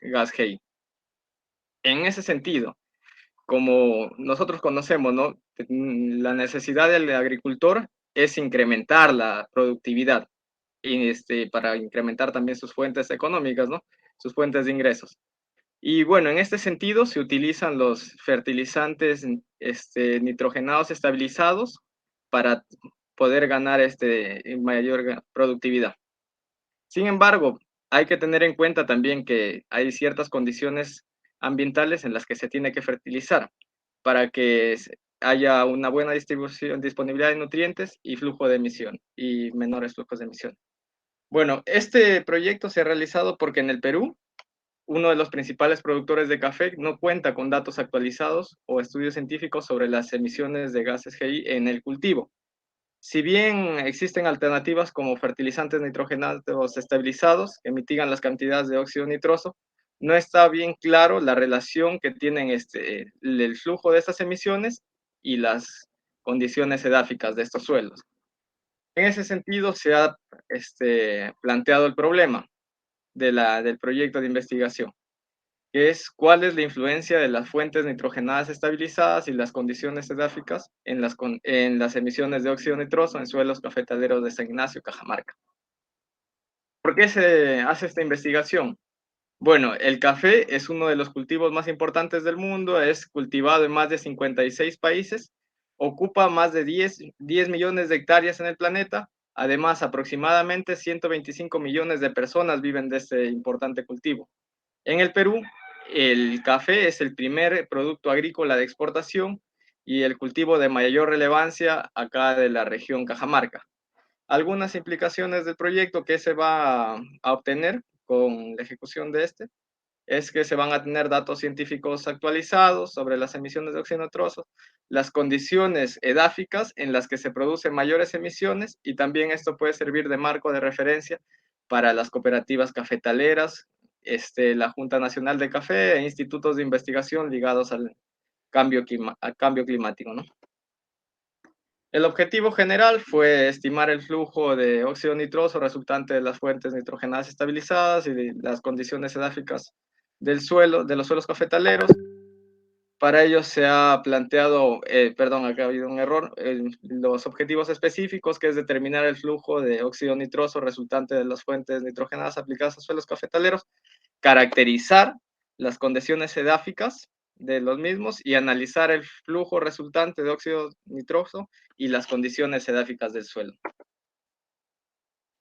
gas HEI. En ese sentido, como nosotros conocemos, ¿no? La necesidad del agricultor es incrementar la productividad y para incrementar también sus fuentes económicas, ¿no? Sus fuentes de ingresos. Y bueno, en este sentido se utilizan los fertilizantes nitrogenados estabilizados para poder ganar mayor productividad. Sin embargo, hay que tener en cuenta también que hay ciertas condiciones ambientales en las que se tiene que fertilizar para que haya una buena disponibilidad de nutrientes y flujo de emisión y menores flujos de emisión. Bueno, este proyecto se ha realizado porque en el Perú, uno de los principales productores de café no cuenta con datos actualizados o estudios científicos sobre las emisiones de gases GI en el cultivo. Si bien existen alternativas como fertilizantes nitrogenados estabilizados que mitigan las cantidades de óxido nitroso, no está bien claro la relación que tienen el flujo de estas emisiones y las condiciones edáficas de estos suelos. En ese sentido, se ha planteado el problema del proyecto de investigación, que es cuál es la influencia de las fuentes nitrogenadas estabilizadas y las condiciones edáficas en las emisiones de óxido nitroso en suelos cafetaleros de San Ignacio, Cajamarca. ¿Por qué se hace esta investigación? Bueno, el café es uno de los cultivos más importantes del mundo, es cultivado en más de 56 países, ocupa más de 10 millones de hectáreas en el planeta. Además, aproximadamente 125 millones de personas viven de este importante cultivo. En el Perú, el café es el primer producto agrícola de exportación y el cultivo de mayor relevancia acá de la región Cajamarca. Algunas implicaciones del proyecto que se va a obtener con la ejecución de este es que se van a tener datos científicos actualizados sobre las emisiones de óxido nitroso, las condiciones edáficas en las que se producen mayores emisiones, y también esto puede servir de marco de referencia para las cooperativas cafetaleras, la Junta Nacional de Café e institutos de investigación ligados al cambio climático, ¿no? El objetivo general fue estimar el flujo de óxido nitroso resultante de las fuentes nitrogenadas estabilizadas y de las condiciones edáficas del suelo, de los suelos cafetaleros. Para ello se ha planteado, acá ha habido un error, los objetivos específicos, que es determinar el flujo de óxido nitroso resultante de las fuentes nitrogenadas aplicadas a suelos cafetaleros, caracterizar las condiciones edáficas de los mismos y analizar el flujo resultante de óxido nitroso y las condiciones edáficas del suelo.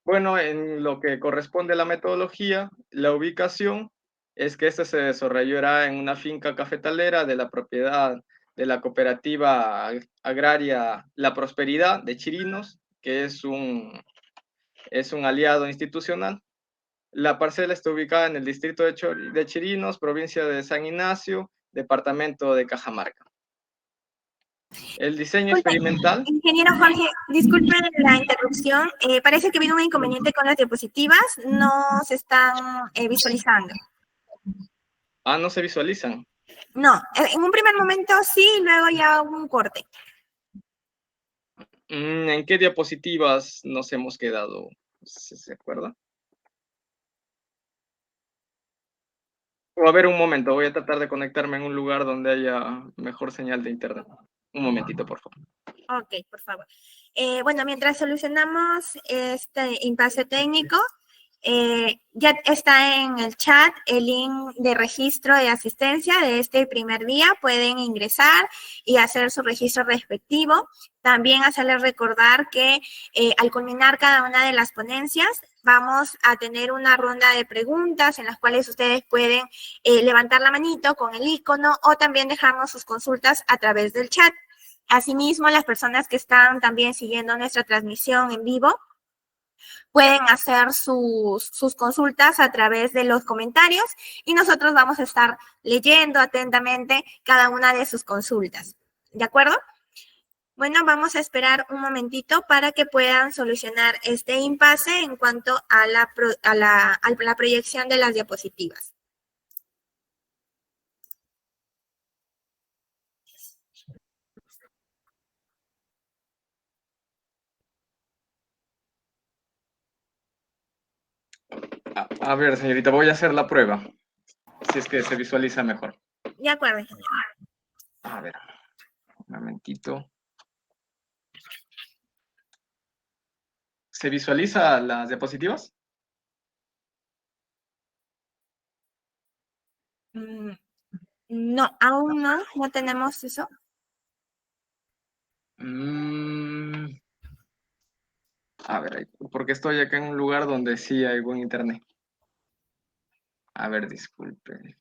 Bueno, en lo que corresponde a la metodología, la ubicación es que se desarrollará en una finca cafetalera de la propiedad de la cooperativa agraria La Prosperidad de Chirinos, que es un aliado institucional. La parcela está ubicada en el distrito de Chirinos, provincia de San Ignacio, departamento de Cajamarca. El diseño experimental. Ingeniero Jorge, disculpe la interrupción. Parece que ha habido un inconveniente con las diapositivas. No se están visualizando. Ah, no se visualizan. No, en un primer momento sí, luego ya hubo un corte. ¿En qué diapositivas nos hemos quedado? ¿Se acuerda? O a ver, un momento, voy a tratar de conectarme en un lugar donde haya mejor señal de internet. Un momentito, por favor. Ok, por favor. Bueno, mientras solucionamos este impasse técnico, ya está en el chat el link de registro de asistencia de este primer día. Pueden ingresar y hacer su registro respectivo. También hacerles recordar que al culminar cada una de las ponencias, vamos a tener una ronda de preguntas en las cuales ustedes pueden levantar la manito con el icono o también dejarnos sus consultas a través del chat. Asimismo, las personas que están también siguiendo nuestra transmisión en vivo pueden hacer sus consultas a través de los comentarios y nosotros vamos a estar leyendo atentamente cada una de sus consultas. ¿De acuerdo? Bueno, vamos a esperar un momentito para que puedan solucionar este impasse en cuanto a la proyección de las diapositivas. A ver, señorita, voy a hacer la prueba. Si es que se visualiza mejor. De acuerdo, ingeniero. A ver, un momentito. ¿Se visualiza las diapositivas? No, aún no tenemos eso. A ver, porque estoy acá en un lugar donde sí hay buen internet. A ver, disculpe.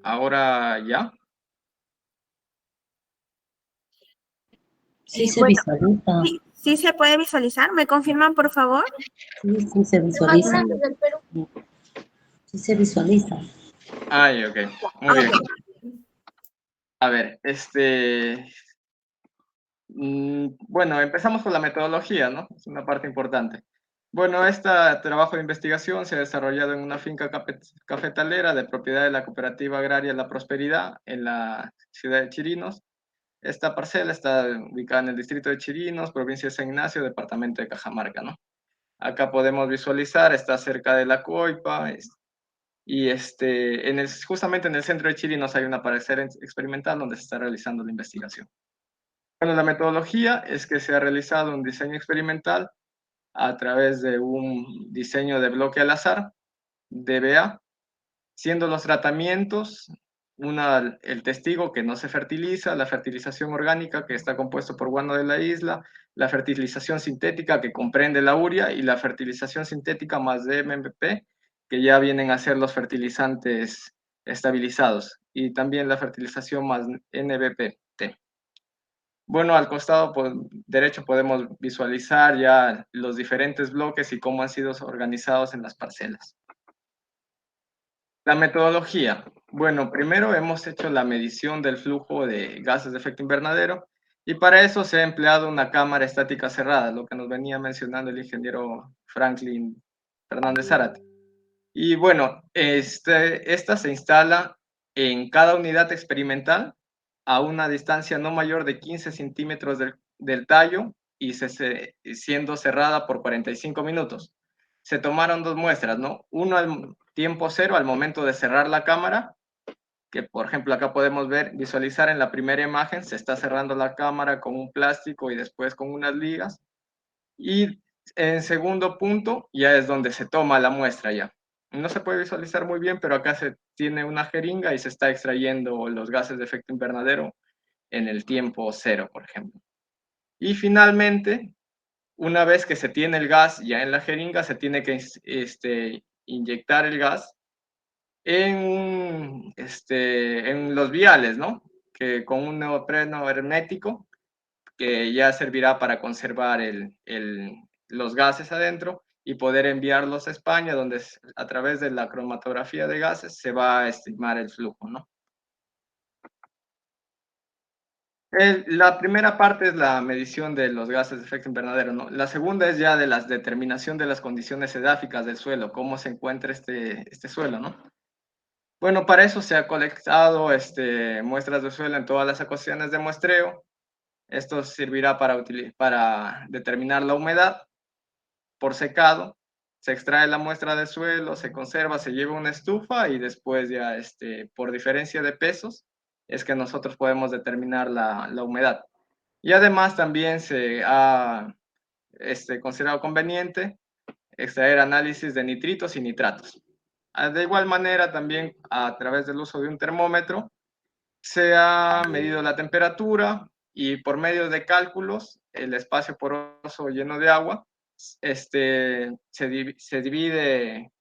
¿Ahora ya? Sí se visualiza. Sí se puede visualizar. ¿Me confirman, por favor? Sí se visualiza. Sí se visualiza. Ay, ok. Muy bien. A ver, bueno, empezamos con la metodología, ¿no? Es una parte importante. Bueno, este trabajo de investigación se ha desarrollado en una finca cafetalera de propiedad de la cooperativa agraria La Prosperidad en la ciudad de Chirinos. Esta parcela está ubicada en el distrito de Chirinos, provincia de San Ignacio, departamento de Cajamarca, ¿no? Acá podemos visualizar, está cerca de la Coipa, y justamente en el centro de Chirinos hay una parcela experimental donde se está realizando la investigación. Bueno, la metodología es que se ha realizado un diseño experimental a través de un diseño de bloque al azar, DBA, siendo los tratamientos el testigo que no se fertiliza, la fertilización orgánica que está compuesto por guano de la isla, la fertilización sintética que comprende la urea y la fertilización sintética más DMPP que ya vienen a ser los fertilizantes estabilizados, y también la fertilización más NBPT. Bueno, al costado derecho podemos visualizar ya los diferentes bloques y cómo han sido organizados en las parcelas. La metodología. Bueno, primero hemos hecho la medición del flujo de gases de efecto invernadero, y para eso se ha empleado una cámara estática cerrada, lo que nos venía mencionando el ingeniero Franklin Fernández Zárate. Y bueno, esta se instala en cada unidad experimental a una distancia no mayor de 15 centímetros del tallo y siendo cerrada por 45 minutos. Se tomaron 2 muestras, ¿no? Uno al tiempo cero, al momento de cerrar la cámara, que por ejemplo acá podemos visualizar en la primera imagen, se está cerrando la cámara con un plástico y después con unas ligas. Y en segundo punto ya es donde se toma la muestra ya. No se puede visualizar muy bien, pero acá se tiene una jeringa y se está extrayendo los gases de efecto invernadero en el tiempo cero, por ejemplo. Y finalmente, una vez que se tiene el gas ya en la jeringa, se tiene que inyectar el gas en los viales, ¿no? Que con un neopreno hermético que ya servirá para conservar los gases adentro y poder enviarlos a España, donde a través de la cromatografía de gases se va a estimar el flujo, ¿no? La primera parte es la medición de los gases de efecto invernadero, ¿no? La segunda es ya de la determinación de las condiciones edáficas del suelo, cómo se encuentra este suelo, ¿no? Bueno, para eso se ha colectado muestras de suelo en todas las ecuaciones de muestreo. Esto servirá para determinar la humedad por secado. Se extrae la muestra del suelo, se conserva, se lleva a una estufa y después ya por diferencia de pesos es que nosotros podemos determinar la humedad. Y además también se ha considerado conveniente extraer análisis de nitritos y nitratos. De igual manera, también a través del uso de un termómetro se ha medido la temperatura y por medio de cálculos el espacio poroso lleno de agua se divide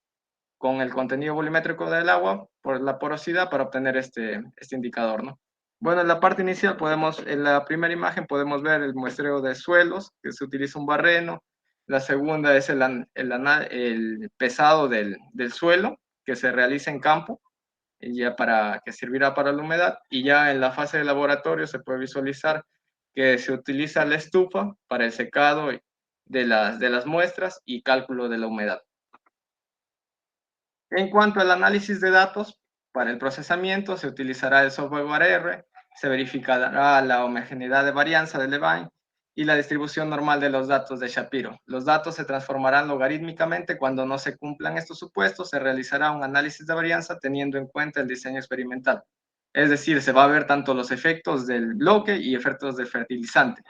con el contenido volumétrico del agua por la porosidad para obtener este indicador, ¿no? Bueno, en la parte inicial en la primera imagen podemos ver el muestreo de suelos, que se utiliza un barreno. La segunda es el pesado del suelo, que se realiza en campo, ya que servirá para la humedad, y ya en la fase de laboratorio se puede visualizar que se utiliza la estufa para el secado de las muestras y cálculo de la humedad. En cuanto al análisis de datos, para el procesamiento se utilizará el software R, se verificará la homogeneidad de varianza de Levine y la distribución normal de los datos de Shapiro. Los datos se transformarán logarítmicamente cuando no se cumplan estos supuestos. Se realizará un análisis de varianza teniendo en cuenta el diseño experimental. Es decir, se va a ver tanto los efectos del bloque y efectos del fertilizante.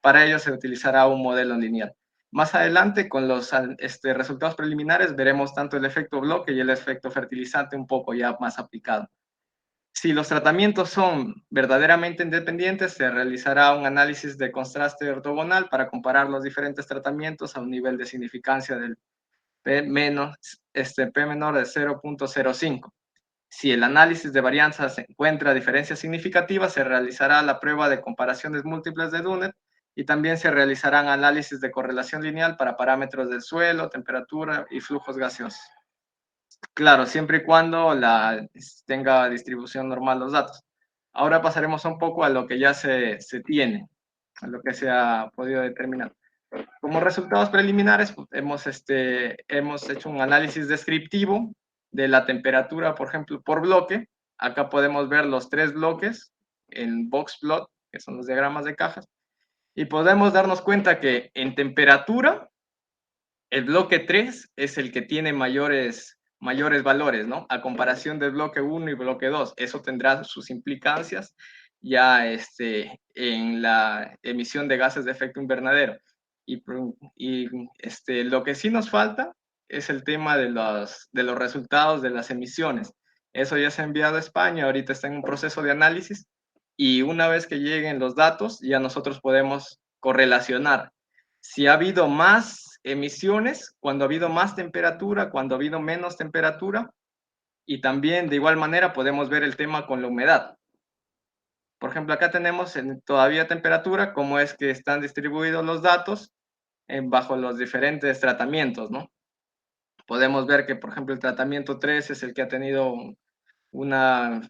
Para ello se utilizará un modelo lineal. Más adelante, con los resultados preliminares, veremos tanto el efecto bloque y el efecto fertilizante un poco ya más aplicado. Si los tratamientos son verdaderamente independientes, se realizará un análisis de contraste ortogonal para comparar los diferentes tratamientos a un nivel de significancia del P menor de 0.05. Si el análisis de varianza se encuentra diferencias significativas, se realizará la prueba de comparaciones múltiples de Dunet y también se realizarán análisis de correlación lineal para parámetros del suelo, temperatura y flujos gaseosos. Claro, siempre y cuando tenga distribución normal los datos. Ahora pasaremos un poco a lo que ya se tiene, a lo que se ha podido determinar. Como resultados preliminares, pues, hemos hecho un análisis descriptivo de la temperatura, por ejemplo, por bloque. Acá podemos ver los 3 bloques en box plot que son los diagramas de cajas, y podemos darnos cuenta que en temperatura, el bloque 3 es el que tiene mayores valores, ¿no? A comparación del bloque 1 y bloque 2. Eso tendrá sus implicancias ya en la emisión de gases de efecto invernadero. Lo que sí nos falta es el tema de los resultados de las emisiones. Eso ya se ha enviado a España, ahorita está en un proceso de análisis, y una vez que lleguen los datos, ya nosotros podemos correlacionar si ha habido más emisiones, cuando ha habido más temperatura, cuando ha habido menos temperatura, y también de igual manera podemos ver el tema con la humedad. Por ejemplo, acá tenemos todavía temperatura, cómo es que están distribuidos los datos bajo los diferentes tratamientos, ¿no? Podemos ver que, por ejemplo, el tratamiento 3 es el que ha tenido una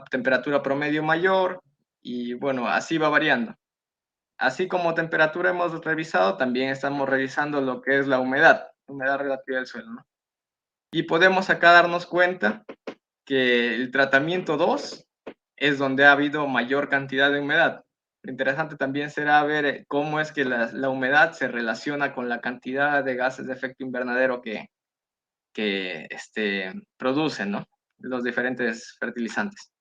temperatura promedio mayor, y bueno, así va variando. Así como temperatura hemos revisado, también estamos revisando lo que es la humedad relativa del suelo, ¿no? Y podemos acá darnos cuenta que el tratamiento 2 es donde ha habido mayor cantidad de humedad. Lo interesante también será ver cómo es que la humedad se relaciona con la cantidad de gases de efecto invernadero que producen, ¿no? Los diferentes fertilizantes.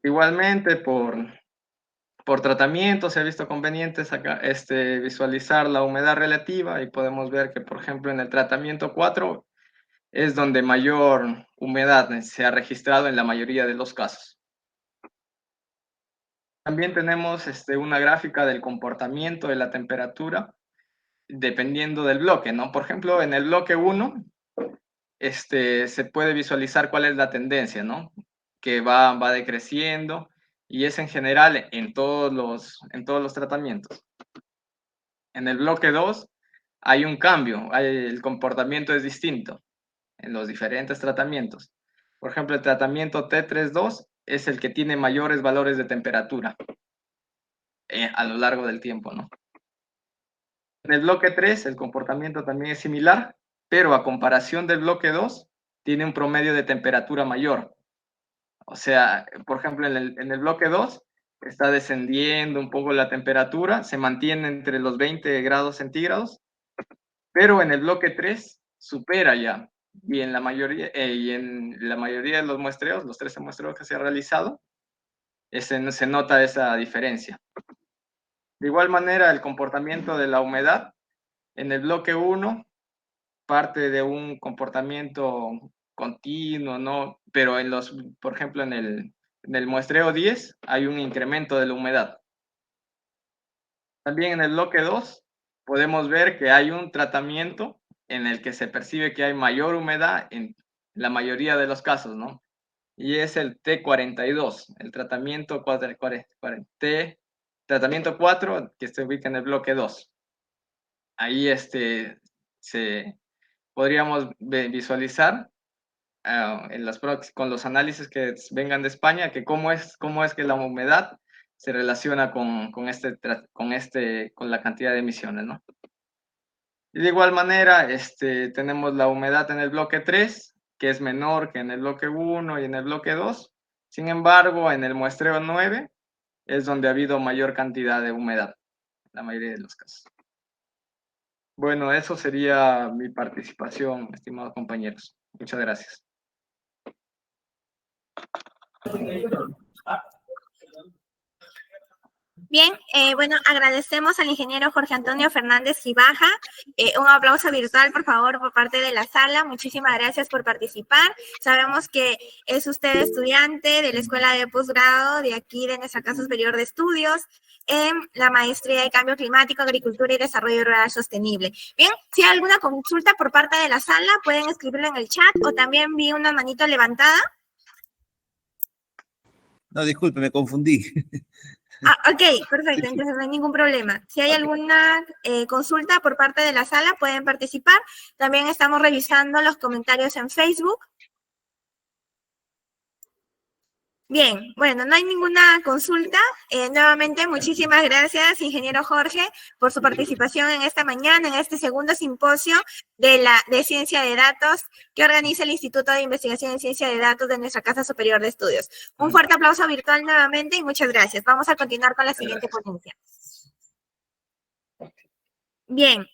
Igualmente, por tratamiento se ha visto conveniente visualizar la humedad relativa, y podemos ver que, por ejemplo, en el tratamiento 4 es donde mayor humedad se ha registrado en la mayoría de los casos. También tenemos una gráfica del comportamiento de la temperatura dependiendo del bloque, ¿no? Por ejemplo, en el bloque 1 se puede visualizar cuál es la tendencia, ¿no? Que va decreciendo, y es en general en todos los tratamientos. En el bloque 2 hay un cambio, el comportamiento es distinto en los diferentes tratamientos. Por ejemplo, el tratamiento T32 es el que tiene mayores valores de temperatura a lo largo del tiempo, ¿no? En el bloque 3 el comportamiento también es similar, pero a comparación del bloque 2 tiene un promedio de temperatura mayor. O sea, por ejemplo, en el bloque 2 está descendiendo un poco la temperatura, se mantiene entre los 20 grados centígrados, pero en el bloque 3 supera ya. Y en la mayoría de los muestreos, los 13 muestreos que se ha realizado, se nota esa diferencia. De igual manera, el comportamiento de la humedad en el bloque 1 parte de un comportamiento continuo, ¿no? Pero por ejemplo, en el muestreo 10 hay un incremento de la humedad. También en el bloque 2 podemos ver que hay un tratamiento en el que se percibe que hay mayor humedad en la mayoría de los casos, ¿no? Y es el T42, el tratamiento 4, que se ubica en el bloque 2. Ahí podríamos visualizar con los análisis que vengan de España, que cómo es que la humedad se relaciona con la cantidad de emisiones, ¿no? Y de igual manera, tenemos la humedad en el bloque 3, que es menor que en el bloque 1 y en el bloque 2. Sin embargo, en el muestreo 9 es donde ha habido mayor cantidad de humedad, en la mayoría de los casos. Bueno, eso sería mi participación, estimados compañeros. Muchas gracias. Bien, bueno, agradecemos al ingeniero Jorge Antonio Fernández Cibaja. Un aplauso virtual, por favor, por parte de la sala. Muchísimas gracias por participar. Sabemos que es usted estudiante de la Escuela de Posgrado de aquí, de nuestra Casa Superior de Estudios, en la Maestría de Cambio Climático, Agricultura y Desarrollo Rural Sostenible. Bien, si hay alguna consulta por parte de la sala, pueden escribirlo en el chat o también vi una manito levantada. No, disculpe, me confundí. Ok, perfecto, entonces no hay ningún problema. Si hay alguna consulta por parte de la sala, pueden participar. También estamos revisando los comentarios en Facebook. Bien, bueno, no hay ninguna consulta. Nuevamente, muchísimas gracias, ingeniero Jorge, por su participación en esta mañana, en este segundo simposio de Ciencia de Datos que organiza el Instituto de Investigación en Ciencia de Datos de nuestra Casa Superior de Estudios. Un fuerte aplauso virtual nuevamente y muchas gracias. Vamos a continuar con la siguiente ponencia. Bien.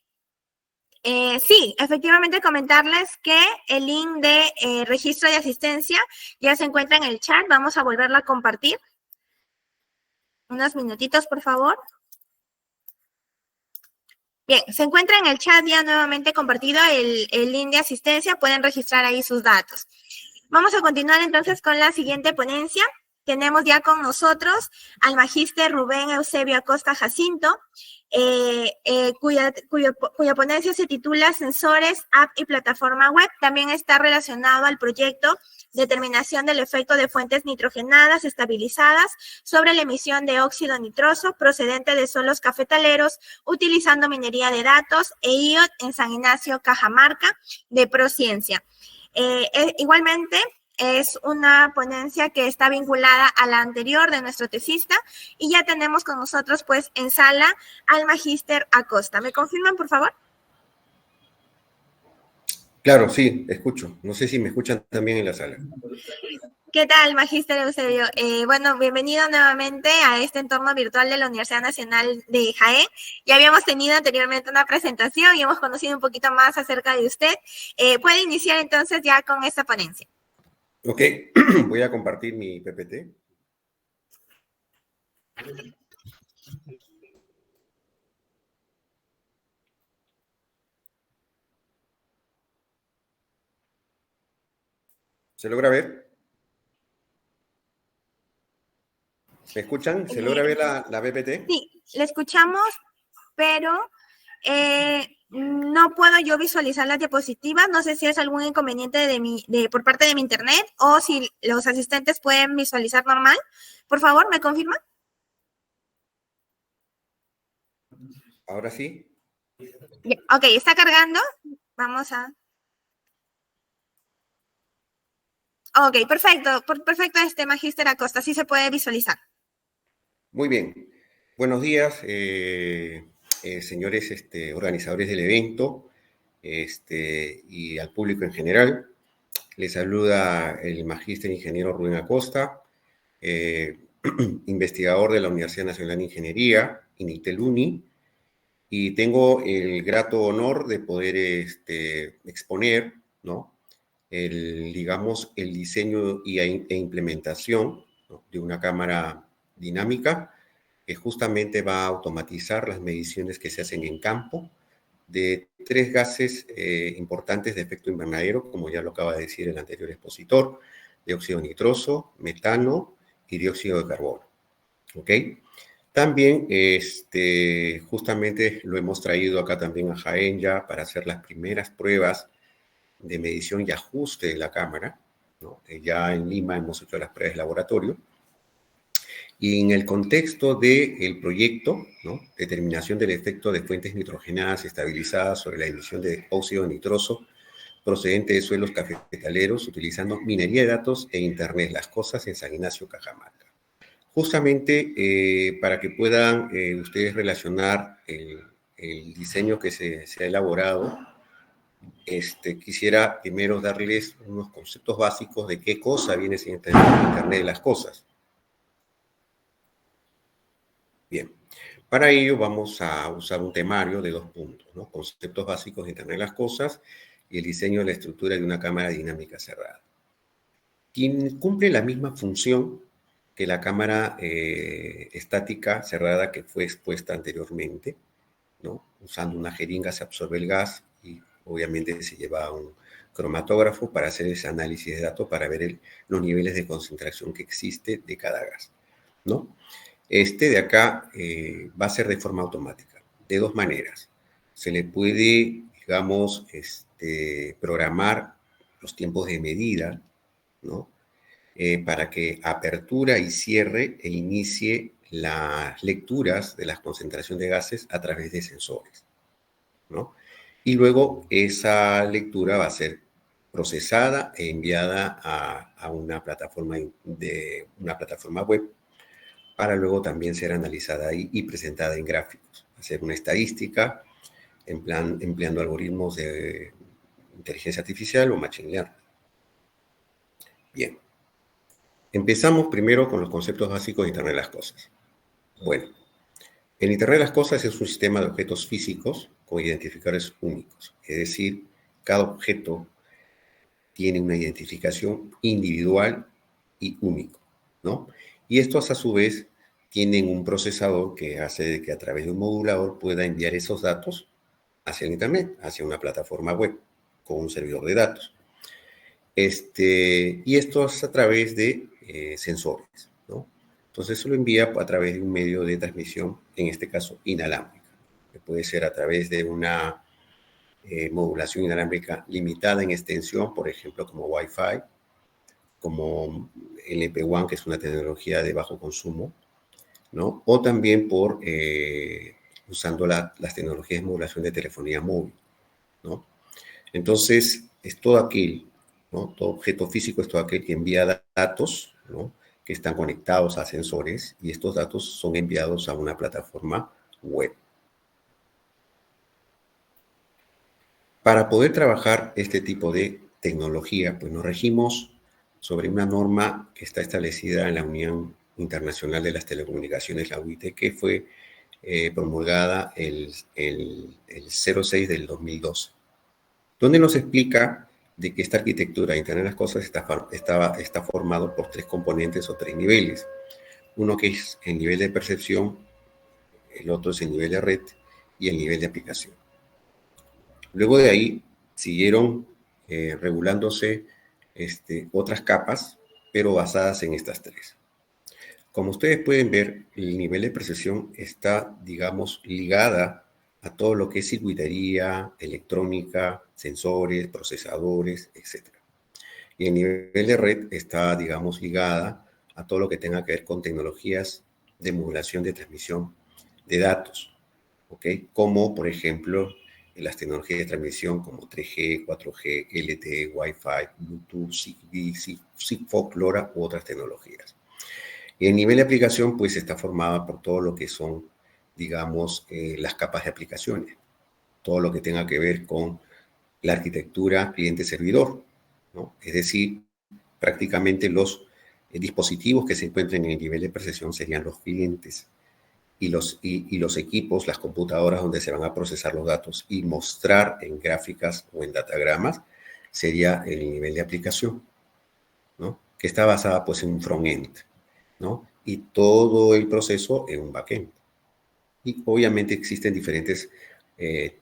Sí, efectivamente comentarles que el link de registro de asistencia ya se encuentra en el chat. Vamos a volverlo a compartir. Unos minutitos, por favor. Bien, se encuentra en el chat ya nuevamente compartido el link de asistencia. Pueden registrar ahí sus datos. Vamos a continuar entonces con la siguiente ponencia. Tenemos ya con nosotros al magíster Rubén Eusebio Acosta Jacinto, cuya ponencia se titula Sensores, App y Plataforma Web. También está relacionado al proyecto Determinación del efecto de fuentes nitrogenadas estabilizadas sobre la emisión de óxido nitroso procedente de suelos cafetaleros utilizando minería de datos e IoT en San Ignacio, Cajamarca, de Prociencia. Igualmente, es una ponencia que está vinculada a la anterior de nuestro tesista y ya tenemos con nosotros pues en sala al magíster Acosta. ¿Me confirman, por favor? Claro, sí, escucho. No sé si me escuchan también en la sala. ¿Qué tal, magíster Eusebio? Bueno, bienvenido nuevamente a este entorno virtual de la Universidad Nacional de Jaén. Ya habíamos tenido anteriormente una presentación y hemos conocido un poquito más acerca de usted. Puede iniciar entonces ya con esta ponencia. Ok, voy a compartir mi PPT. ¿Se logra ver? ¿Me escuchan? ¿Se logra ver la PPT? Sí, le escuchamos, pero no puedo yo visualizar las diapositivas. No sé si es algún inconveniente por parte de mi internet o si los asistentes pueden visualizar normal. Por favor, ¿me confirma? ¿Ahora sí? Bien, ok, está cargando. Vamos a... Ok, perfecto. Perfecto, magíster Acosta. Sí se puede visualizar. Muy bien. Buenos días, señores organizadores del evento y al público en general. Les saluda el magíster ingeniero Rubén Acosta, investigador de la Universidad Nacional de Ingeniería, INITEL-UNI, y tengo el grato honor de poder exponer, ¿no?, el diseño e implementación, ¿no?, de una cámara dinámica que justamente va a automatizar las mediciones que se hacen en campo de 3 gases importantes de efecto invernadero, como ya lo acaba de decir el anterior expositor: dióxido nitroso, metano y dióxido de carbono. ¿Ok? También, justamente lo hemos traído acá también a Jaén ya para hacer las primeras pruebas de medición y ajuste de la cámara, ¿no? Ya en Lima hemos hecho las pruebas de laboratorio. Y en el contexto del proyecto, ¿no?, determinación del efecto de fuentes nitrogenadas estabilizadas sobre la emisión de óxido nitroso procedente de suelos cafetaleros utilizando minería de datos e Internet, las cosas en San Ignacio, Cajamarca. Justamente para que puedan ustedes relacionar el diseño que se ha elaborado, quisiera primero darles unos conceptos básicos de qué cosa viene siendo Internet de las cosas. Bien, para ello vamos a usar un temario de 2 puntos, ¿no? Conceptos básicos de Internet de las cosas y el diseño de la estructura de una cámara dinámica cerrada. Quien cumple la misma función que la cámara estática cerrada que fue expuesta anteriormente, ¿no? Usando una jeringa se absorbe el gas y obviamente se lleva un cromatógrafo para hacer ese análisis de datos para ver los niveles de concentración que existe de cada gas, ¿no? De acá va a ser de forma automática, de 2 maneras. Se le puede, digamos, programar los tiempos de medida, ¿no?, para que apertura y cierre e inicie las lecturas de la concentración de gases a través de sensores, ¿no? Y luego esa lectura va a ser procesada e enviada a una plataforma web para luego también ser analizada ahí y presentada en gráficos. Hacer una estadística empleando algoritmos de inteligencia artificial o machine learning. Bien. Empezamos primero con los conceptos básicos de Internet de las Cosas. Bueno, el Internet de las Cosas es un sistema de objetos físicos con identificadores únicos. Es decir, cada objeto tiene una identificación individual y único, ¿no? Y estos a su vez tienen un procesador que hace que a través de un modulador pueda enviar esos datos hacia el Internet, hacia una plataforma web con un servidor de datos. Y esto es a través de sensores, ¿no? Entonces eso lo envía a través de un medio de transmisión, en este caso inalámbrica, que puede ser a través de una modulación inalámbrica limitada en extensión, por ejemplo, como Wi-Fi, como LP WAN, que es una tecnología de bajo consumo, ¿no? O también por usando las tecnologías de modulación de telefonía móvil, ¿no? Entonces, es todo aquel, ¿no? Todo objeto físico es todo aquel que envía datos, ¿no? Que están conectados a sensores y estos datos son enviados a una plataforma web. Para poder trabajar este tipo de tecnología, pues nos regimos sobre una norma que está establecida en la Unión Internacional de las Telecomunicaciones, la UIT, que fue promulgada el 06 del 2012, donde nos explica de que esta arquitectura de Internet de las Cosas está formado por 3 componentes o 3 niveles. Uno que es el nivel de percepción, el otro es el nivel de red y el nivel de aplicación. Luego de ahí siguieron regulándose otras capas, pero basadas en estas 3. Como ustedes pueden ver, el nivel de percepción está, digamos, ligada a todo lo que es circuitería, electrónica, sensores, procesadores, etc. Y el nivel de red está, digamos, ligada a todo lo que tenga que ver con tecnologías de modulación de transmisión de datos, ¿ok? Como, por ejemplo, las tecnologías de transmisión como 3G, 4G, LTE, Wi-Fi, Bluetooth, Zigbee, Sigfox, LoRa u otras tecnologías. Y el nivel de aplicación, pues, está formado por todo lo que son, digamos, las capas de aplicaciones. Todo lo que tenga que ver con la arquitectura cliente-servidor, ¿no? Es decir, prácticamente los dispositivos que se encuentren en el nivel de percepción serían los clientes y los equipos, las computadoras donde se van a procesar los datos y mostrar en gráficas o en datagramas sería el nivel de aplicación, ¿no? Que está basada, pues, en un front-end, ¿no? Y todo el proceso en un back-end. Y obviamente existen diferentes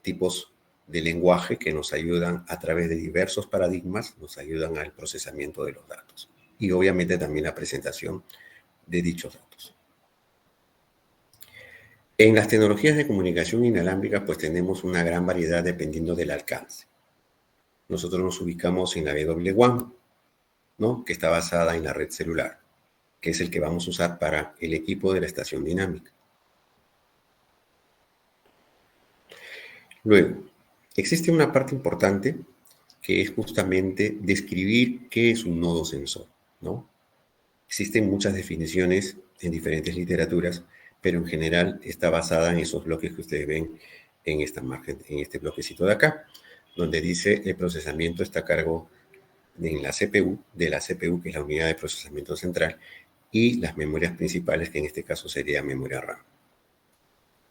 tipos de lenguaje que nos ayudan a través de diversos paradigmas, nos ayudan al procesamiento de los datos. Y obviamente también la presentación de dichos datos. En las tecnologías de comunicación inalámbrica, pues tenemos una gran variedad dependiendo del alcance. Nosotros nos ubicamos en la WWAN, ¿no? Que está basada en la red celular, que es el que vamos a usar para el equipo de la estación dinámica. Luego, existe una parte importante que es justamente describir qué es un nodo sensor, ¿no? Existen muchas definiciones en diferentes literaturas, pero en general está basada en esos bloques que ustedes ven en esta margen, en este bloquecito de acá, donde dice el procesamiento está a cargo de la CPU, que es la unidad de procesamiento central, y las memorias principales, que en este caso sería memoria RAM.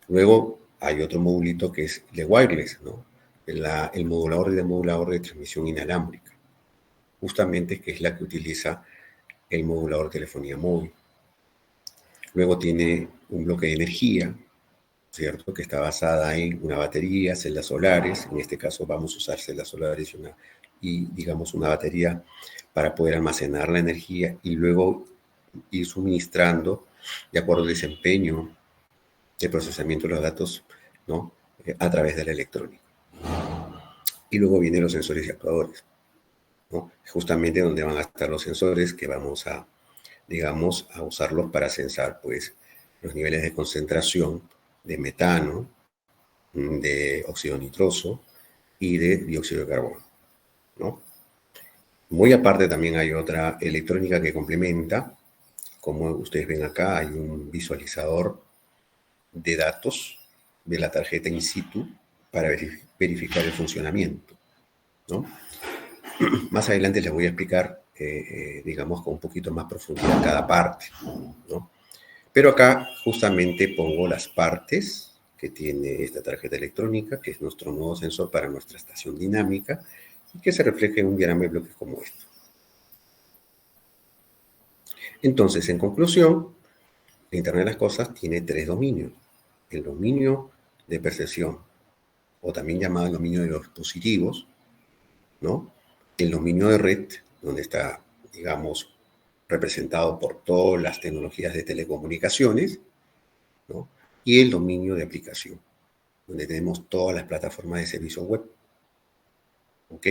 Luego hay otro modulito que es de wireless, ¿no? El modulador de transmisión inalámbrica, justamente que es la que utiliza el modulador de telefonía móvil. Luego tiene un bloque de energía, ¿cierto? Que está basada en una batería, celdas solares. En este caso vamos a usar celdas solares y digamos una batería para poder almacenar la energía y luego ir suministrando de acuerdo al desempeño de procesamiento de los datos, ¿no? A través de la electrónica. Y luego vienen los sensores y actuadores, ¿no? Justamente donde van a estar los sensores que vamos a, digamos, a usarlos para sensar, pues, los niveles de concentración de metano, de óxido nitroso y de dióxido de carbono, ¿no? Muy aparte también hay otra electrónica que complementa. Como ustedes ven acá, hay un visualizador de datos de la tarjeta in situ para verificar el funcionamiento, ¿no? Más adelante les voy a explicar, digamos, con un poquito más profundidad cada parte, ¿no? Pero acá justamente pongo las partes que tiene esta tarjeta electrónica, que es nuestro nuevo sensor para nuestra estación dinámica, y que se refleja en un diagrama de bloques como esto. Entonces, en conclusión, el Internet de las Cosas tiene 3 dominios. El dominio de percepción, o también llamado el dominio de los dispositivos, ¿no? El dominio de red, donde está, digamos, representado por todas las tecnologías de telecomunicaciones, ¿no? Y el dominio de aplicación, donde tenemos todas las plataformas de servicio web. ¿Ok?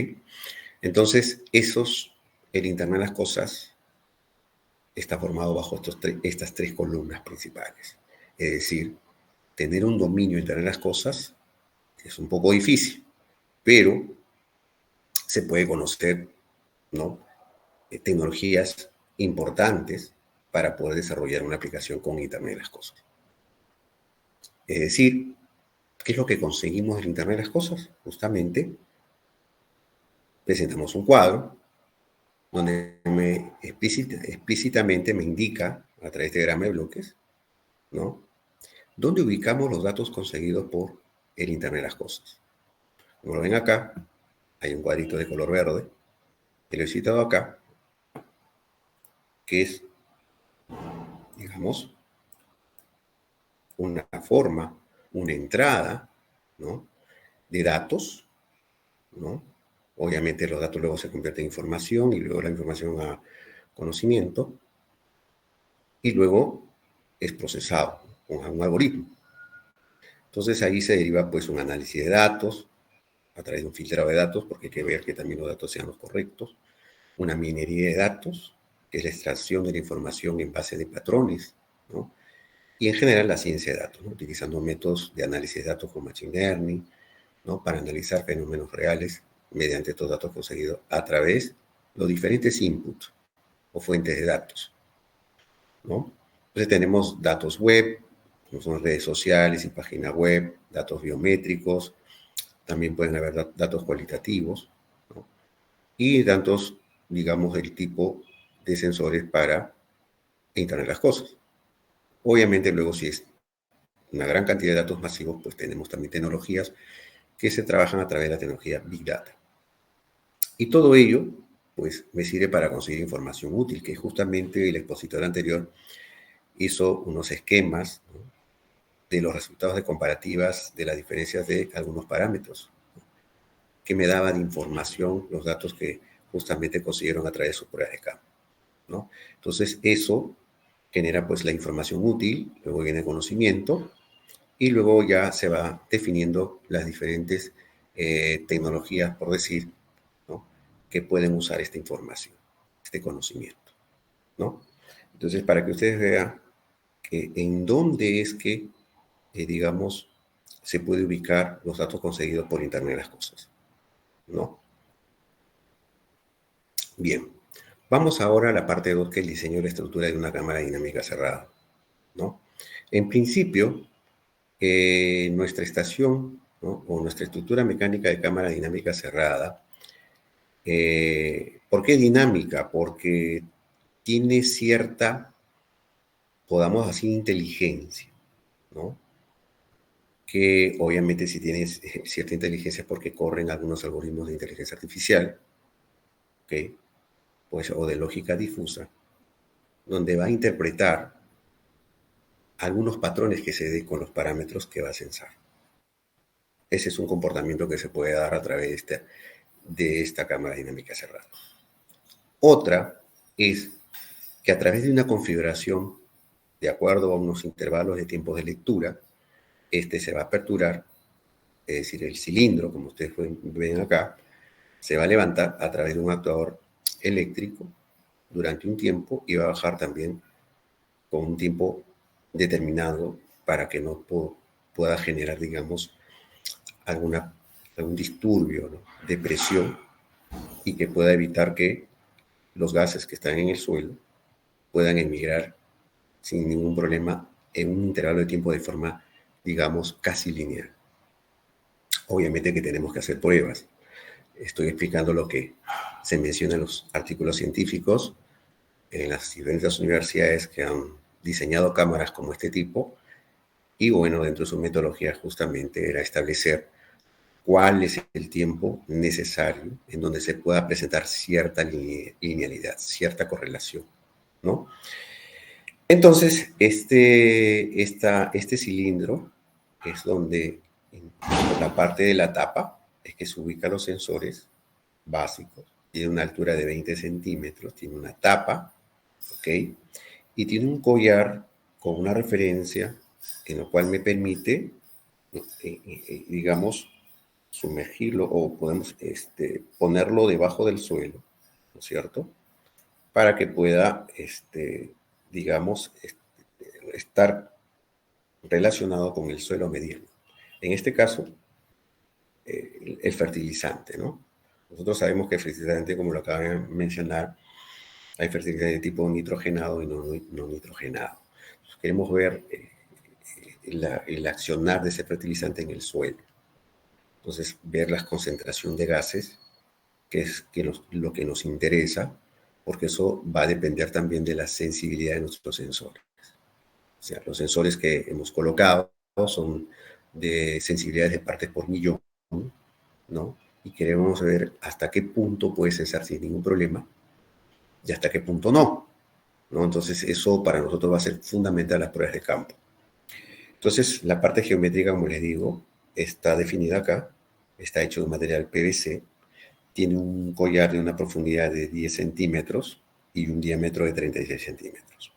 Entonces, el Internet de las Cosas está formado bajo estas 3 columnas principales. Es decir, tener un dominio de Internet de las Cosas es un poco difícil, pero se puede conocer, ¿no?, tecnologías importantes para poder desarrollar una aplicación con Internet de las Cosas. Es decir, ¿qué es lo que conseguimos del Internet de las Cosas? Justamente, presentamos un cuadro donde explícitamente me indica, a través de diagrama de bloques, ¿no?, dónde ubicamos los datos conseguidos por el Internet de las Cosas. Como lo ven acá, hay un cuadrito de color verde, que lo he citado acá, que es, digamos, una forma, una entrada, ¿no?, de datos, ¿no? Obviamente los datos luego se convierten en información y luego la información a conocimiento y luego es procesado con un algoritmo. Entonces ahí se deriva pues un análisis de datos a través de un filtrado de datos, porque hay que ver que también los datos sean los correctos, una minería de datos, que es la extracción de la información en base de patrones, ¿no? Y en general la ciencia de datos, ¿no?, utilizando métodos de análisis de datos como Machine Learning, ¿no?, para analizar fenómenos reales mediante estos datos conseguidos a través de los diferentes inputs o fuentes de datos, ¿no? Entonces tenemos datos web, como son redes sociales y páginas web, datos biométricos, también pueden haber datos cualitativos, ¿no?, y datos, digamos, del tipo de sensores para Internet de las Cosas. Obviamente luego si es una gran cantidad de datos masivos, pues tenemos también tecnologías que se trabajan a través de la tecnología Big Data. Y todo ello, pues, me sirve para conseguir información útil, que justamente el expositor anterior hizo unos esquemas, ¿no?, de los resultados de comparativas de las diferencias de algunos parámetros, ¿no?, que me daban información los datos que justamente consiguieron a través de sus pruebas de campo, ¿no? Entonces, eso genera, pues, la información útil, luego viene el conocimiento, y luego ya se va definiendo las diferentes tecnologías, por decir, ¿no?, que pueden usar esta información, este conocimiento, ¿no? Entonces, para que ustedes vean que en dónde es que, digamos, se puede ubicar los datos conseguidos por Internet de las Cosas, ¿no? Bien, vamos ahora a la parte 2, que es el diseño de la estructura de una cámara dinámica cerrada, ¿no? En principio, nuestra estación, ¿no?, o nuestra estructura mecánica de cámara dinámica cerrada, ¿por qué dinámica? Porque tiene cierta, podamos decir, inteligencia, ¿no? Que obviamente si tiene cierta inteligencia es porque corren algunos algoritmos de inteligencia artificial, ¿ok?, pues, o de lógica difusa, donde va a interpretar algunos patrones que se den con los parámetros que va a censar. Ese es un comportamiento que se puede dar a través de esta cámara dinámica cerrada. Otra es que a través de una configuración, de acuerdo a unos intervalos de tiempo de lectura, se va a aperturar, es decir, el cilindro, como ustedes ven acá, se va a levantar a través de un actuador eléctrico durante un tiempo y va a bajar también con un tiempo determinado para que no pueda generar, digamos, algún disturbio, ¿no?, de presión y que pueda evitar que los gases que están en el suelo puedan emigrar sin ningún problema en un intervalo de tiempo de forma, digamos, casi lineal. Obviamente que tenemos que hacer pruebas. Estoy explicando lo que se menciona en los artículos científicos en las diferentes universidades que han diseñado cámaras como este tipo, y bueno, dentro de su metodología justamente era establecer cuál es el tiempo necesario en donde se pueda presentar cierta linealidad, cierta correlación, ¿no? Entonces, este cilindro es donde, en la parte de la tapa, es que se ubican los sensores básicos. Tiene una altura de 20 centímetros, tiene una tapa, ¿ok? Y tiene un collar con una referencia en lo cual me permite, digamos, sumergirlo o podemos ponerlo debajo del suelo, ¿no es cierto? Para que pueda, digamos, estar relacionado con el suelo mediano. En este caso, el fertilizante, ¿no? Nosotros sabemos que el fertilizante, como lo acabo de mencionar, hay fertilizante de tipo nitrogenado y no nitrogenado. Entonces, queremos ver el accionar de ese fertilizante en el suelo. Entonces, ver la concentración de gases, que es lo que nos interesa, porque eso va a depender también de la sensibilidad de nuestros sensores. O sea, los sensores que hemos colocado son de sensibilidades de partes por millón, ¿no? Y queremos ver hasta qué punto puede cesar sin ningún problema y hasta qué punto no, ¿no? Entonces, eso para nosotros va a ser fundamental las pruebas de campo. Entonces, la parte geométrica, como les digo, está definida acá, está hecho de material PVC, tiene un collar de una profundidad de 10 centímetros y un diámetro de 36 centímetros.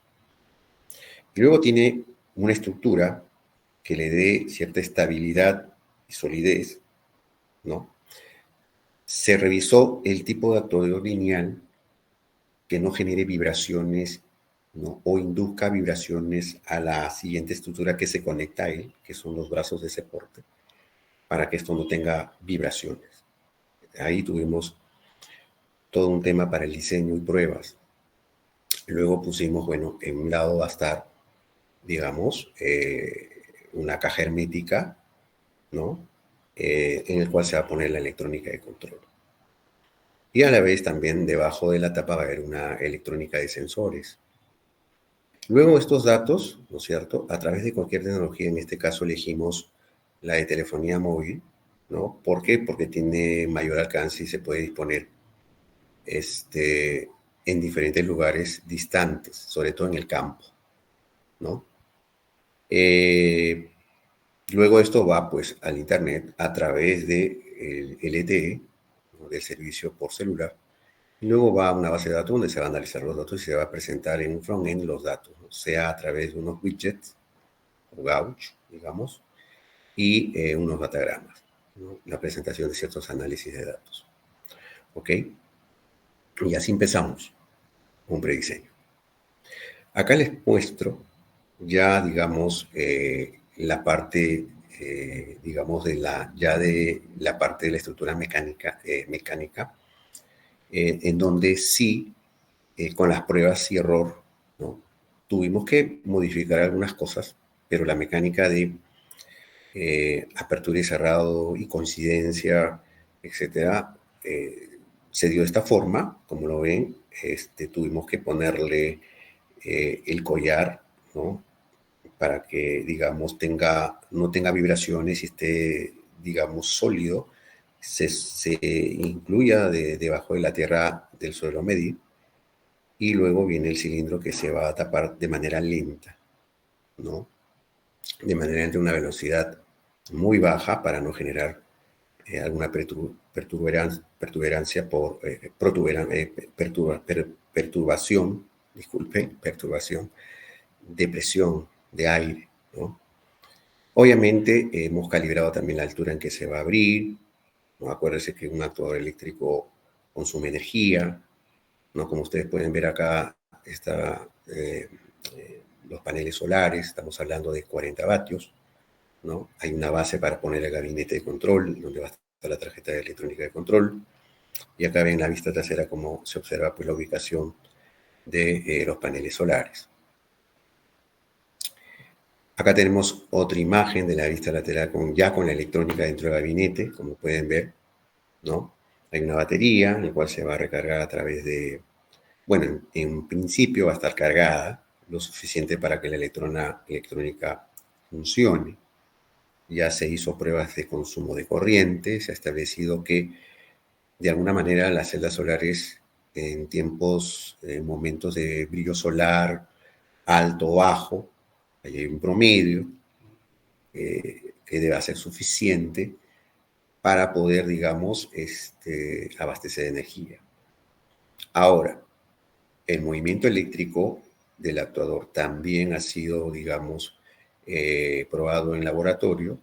Y luego tiene una estructura que le dé cierta estabilidad y solidez, ¿no? Se revisó el tipo de actuador lineal que no genere vibraciones, ¿no? O induzca vibraciones a la siguiente estructura que se conecta a él, que son los brazos de soporte, para que esto no tenga vibraciones. Ahí tuvimos todo un tema para el diseño y pruebas. Luego pusimos, bueno, en un lado va a estar, digamos, una caja hermética, ¿no? En el cual se va a poner la electrónica de control. Y a la vez también debajo de la tapa va a haber una electrónica de sensores. Luego estos datos, ¿no es cierto? A través de cualquier tecnología, en este caso elegimos la de telefonía móvil, ¿no? ¿Por qué? Porque tiene mayor alcance y se puede disponer en diferentes lugares distantes, sobre todo en el campo, ¿no? Luego esto va pues al internet a través de LTE, ¿no? Del servicio por celular. Y luego va a una base de datos donde se van a analizar los datos y se va a presentar en un front-end los datos, ¿no? Sea a través de unos widgets o gauge, digamos, y unos datagramas, ¿no? La presentación de ciertos análisis de datos. ¿Ok? Y así empezamos un prediseño. Acá les muestro ya, digamos, la parte, digamos, de la parte de la estructura mecánica, en donde sí, con las pruebas y error, ¿no? Tuvimos que modificar algunas cosas, pero la mecánica de apertura y cerrado y coincidencia, etcétera, se dio de esta forma. Como lo ven, tuvimos que ponerle el collar, ¿no? Para que, digamos, no tenga vibraciones y esté, digamos, sólido, se incluya debajo de la tierra del suelo medio, y luego viene el cilindro que se va a tapar de manera lenta, ¿no? De manera entre una velocidad muy baja para no generar alguna perturbación de presión de aire, ¿no? Obviamente hemos calibrado también la altura en que se va a abrir, ¿no? Acuérdense que un actuador eléctrico consume energía, ¿no? Como ustedes pueden ver acá, los paneles solares, estamos hablando de 40 vatios, ¿no? Hay una base para poner el gabinete de control, donde va a estar la tarjeta de electrónica de control. Y acá ven la vista trasera como se observa pues la ubicación de los paneles solares. Acá tenemos otra imagen de la vista lateral ya con la electrónica dentro del gabinete, como pueden ver, ¿no? Hay una batería en la cual se va a recargar a través de, bueno, en principio va a estar cargada lo suficiente para que la electrónica funcione. Ya se hizo pruebas de consumo de corriente, se ha establecido que de alguna manera las celdas solares en momentos de brillo solar alto o bajo, hay un promedio que debe ser suficiente para poder, digamos, abastecer de energía. Ahora, el movimiento eléctrico del actuador también ha sido, digamos, probado en laboratorio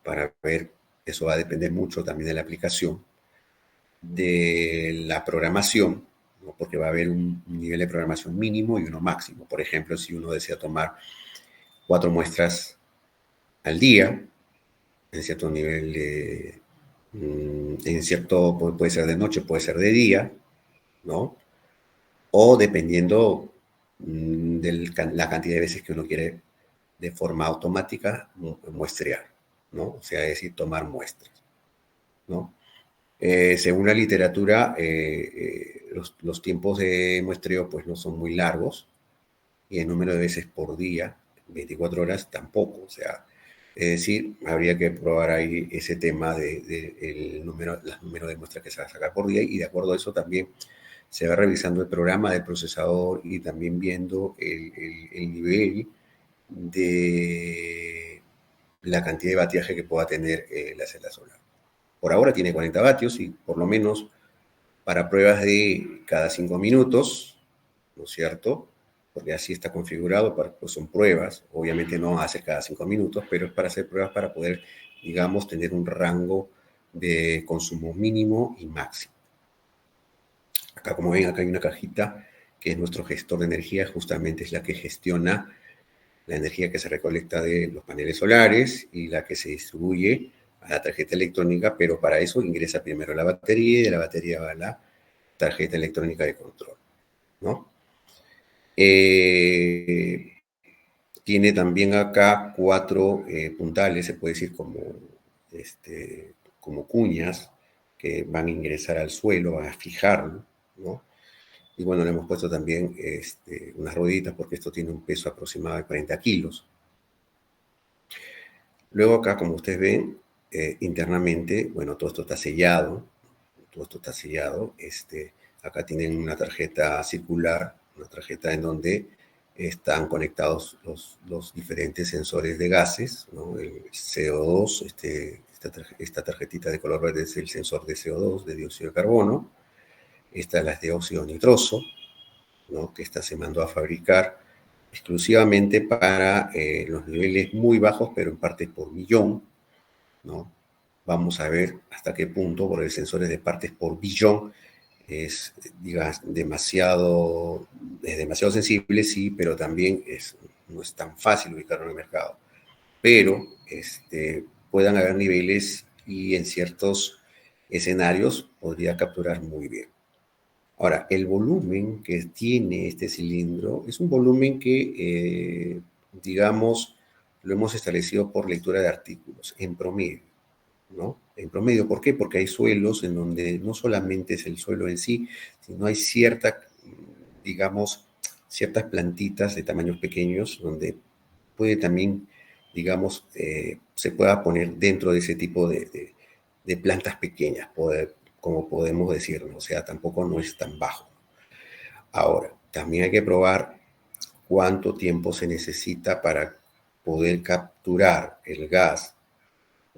para ver, eso va a depender mucho también de la aplicación, de la programación, ¿no? Porque va a haber un nivel de programación mínimo y uno máximo. Por ejemplo, si uno desea tomar 4 muestras al día, en cierto nivel puede ser de noche, puede ser de día, ¿no? O dependiendo de la cantidad de veces que uno quiere de forma automática muestrear, ¿no? O sea, es decir, tomar muestras, ¿no? Según la literatura, los tiempos de muestreo pues no son muy largos y el número de veces por día, 24 horas, tampoco. O sea, es decir, habría que probar ahí ese tema del número de muestras que se va a sacar por día y de acuerdo a eso también se va revisando el programa del procesador y también viendo el nivel de la cantidad de batiaje que pueda tener la celda solar. Por ahora tiene 40 vatios y por lo menos para pruebas de cada 5 minutos, ¿no es cierto? Porque así está configurado, pues son pruebas, obviamente no hace cada 5 minutos, pero es para hacer pruebas para poder, digamos, tener un rango de consumo mínimo y máximo. Acá, como ven, acá hay una cajita que es nuestro gestor de energía, justamente es la que gestiona la energía que se recolecta de los paneles solares y la que se distribuye a la tarjeta electrónica, pero para eso ingresa primero la batería y de la batería va a la tarjeta electrónica de control, ¿no? Tiene también acá 4 puntales, se puede decir como cuñas, que van a ingresar al suelo, van a fijarlo, ¿no? Y bueno, le hemos puesto también unas rueditas porque esto tiene un peso aproximado de 40 kilos. Luego acá, como ustedes ven, internamente, bueno, todo esto está sellado. Acá tienen una tarjeta circular, una tarjeta en donde están conectados los diferentes sensores de gases, ¿no? El CO2, esta tarjetita de color verde es el sensor de CO2, de dióxido de carbono. Esta es la de óxido nitroso, ¿no? Que esta se mandó a fabricar exclusivamente para los niveles muy bajos, pero en partes por millón, ¿no? Vamos a ver hasta qué punto, porque el sensor es de partes por billón, es, digamos, demasiado sensible, sí, pero también no es tan fácil ubicarlo en el mercado. Pero puedan haber niveles y en ciertos escenarios podría capturar muy bien. Ahora, el volumen que tiene este cilindro es un volumen que, digamos, lo hemos establecido por lectura de artículos, en promedio, ¿no? En promedio, ¿por qué? Porque hay suelos en donde no solamente es el suelo en sí, sino hay ciertas plantitas de tamaños pequeños donde puede también, digamos, se pueda poner dentro de ese tipo de plantas pequeñas, como podemos decirlo, o sea, tampoco no es tan bajo. Ahora, también hay que probar cuánto tiempo se necesita para poder capturar el gas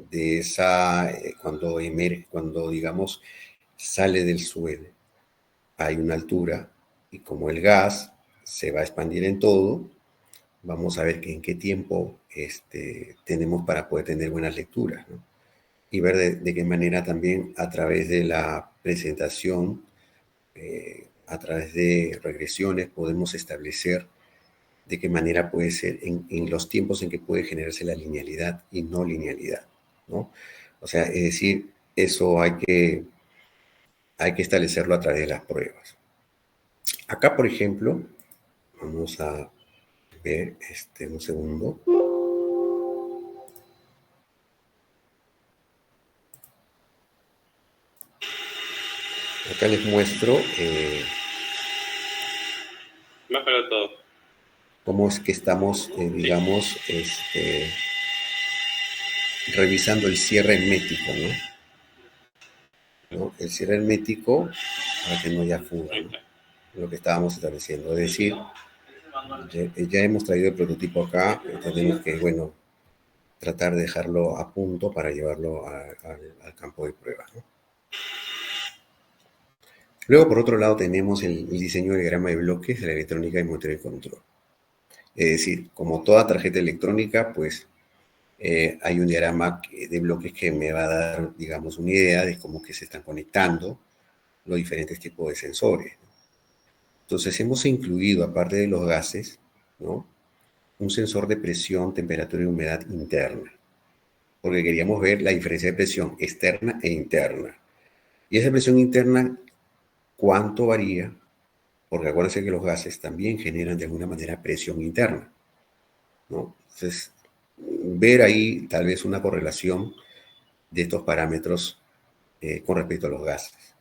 de esa, cuando digamos, sale del suelo. Hay una altura y como el gas se va a expandir en todo, vamos a ver en qué tiempo tenemos para poder tener buenas lecturas, ¿no? Y ver de qué manera también a través de la presentación, a través de regresiones, podemos establecer de qué manera puede ser en los tiempos en que puede generarse la linealidad y no linealidad, ¿no? O sea, es decir, eso hay hay que establecerlo a través de las pruebas. Acá, por ejemplo, vamos a ver un segundo. Acá les muestro cómo es que estamos, digamos, revisando el cierre hermético, ¿no? El cierre hermético para que no haya fuga, ¿no? Lo que estábamos estableciendo. Es decir, ya hemos traído el prototipo acá, tenemos que, bueno, tratar de dejarlo a punto para llevarlo al campo de pruebas, ¿no? Luego, por otro lado, tenemos el diseño del diagrama de bloques de la electrónica y monitoreo de control. Es decir, como toda tarjeta electrónica, pues hay un diagrama de bloques que me va a dar, digamos, una idea de cómo que se están conectando los diferentes tipos de sensores. Entonces, hemos incluido, aparte de los gases, ¿no?, un sensor de presión, temperatura y humedad interna, porque queríamos ver la diferencia de presión externa e interna. Y esa presión interna, ¿cuánto varía? Porque acuérdense que los gases también generan de alguna manera presión interna, ¿no? Entonces, ver ahí tal vez una correlación de estos parámetros con respecto a los gases,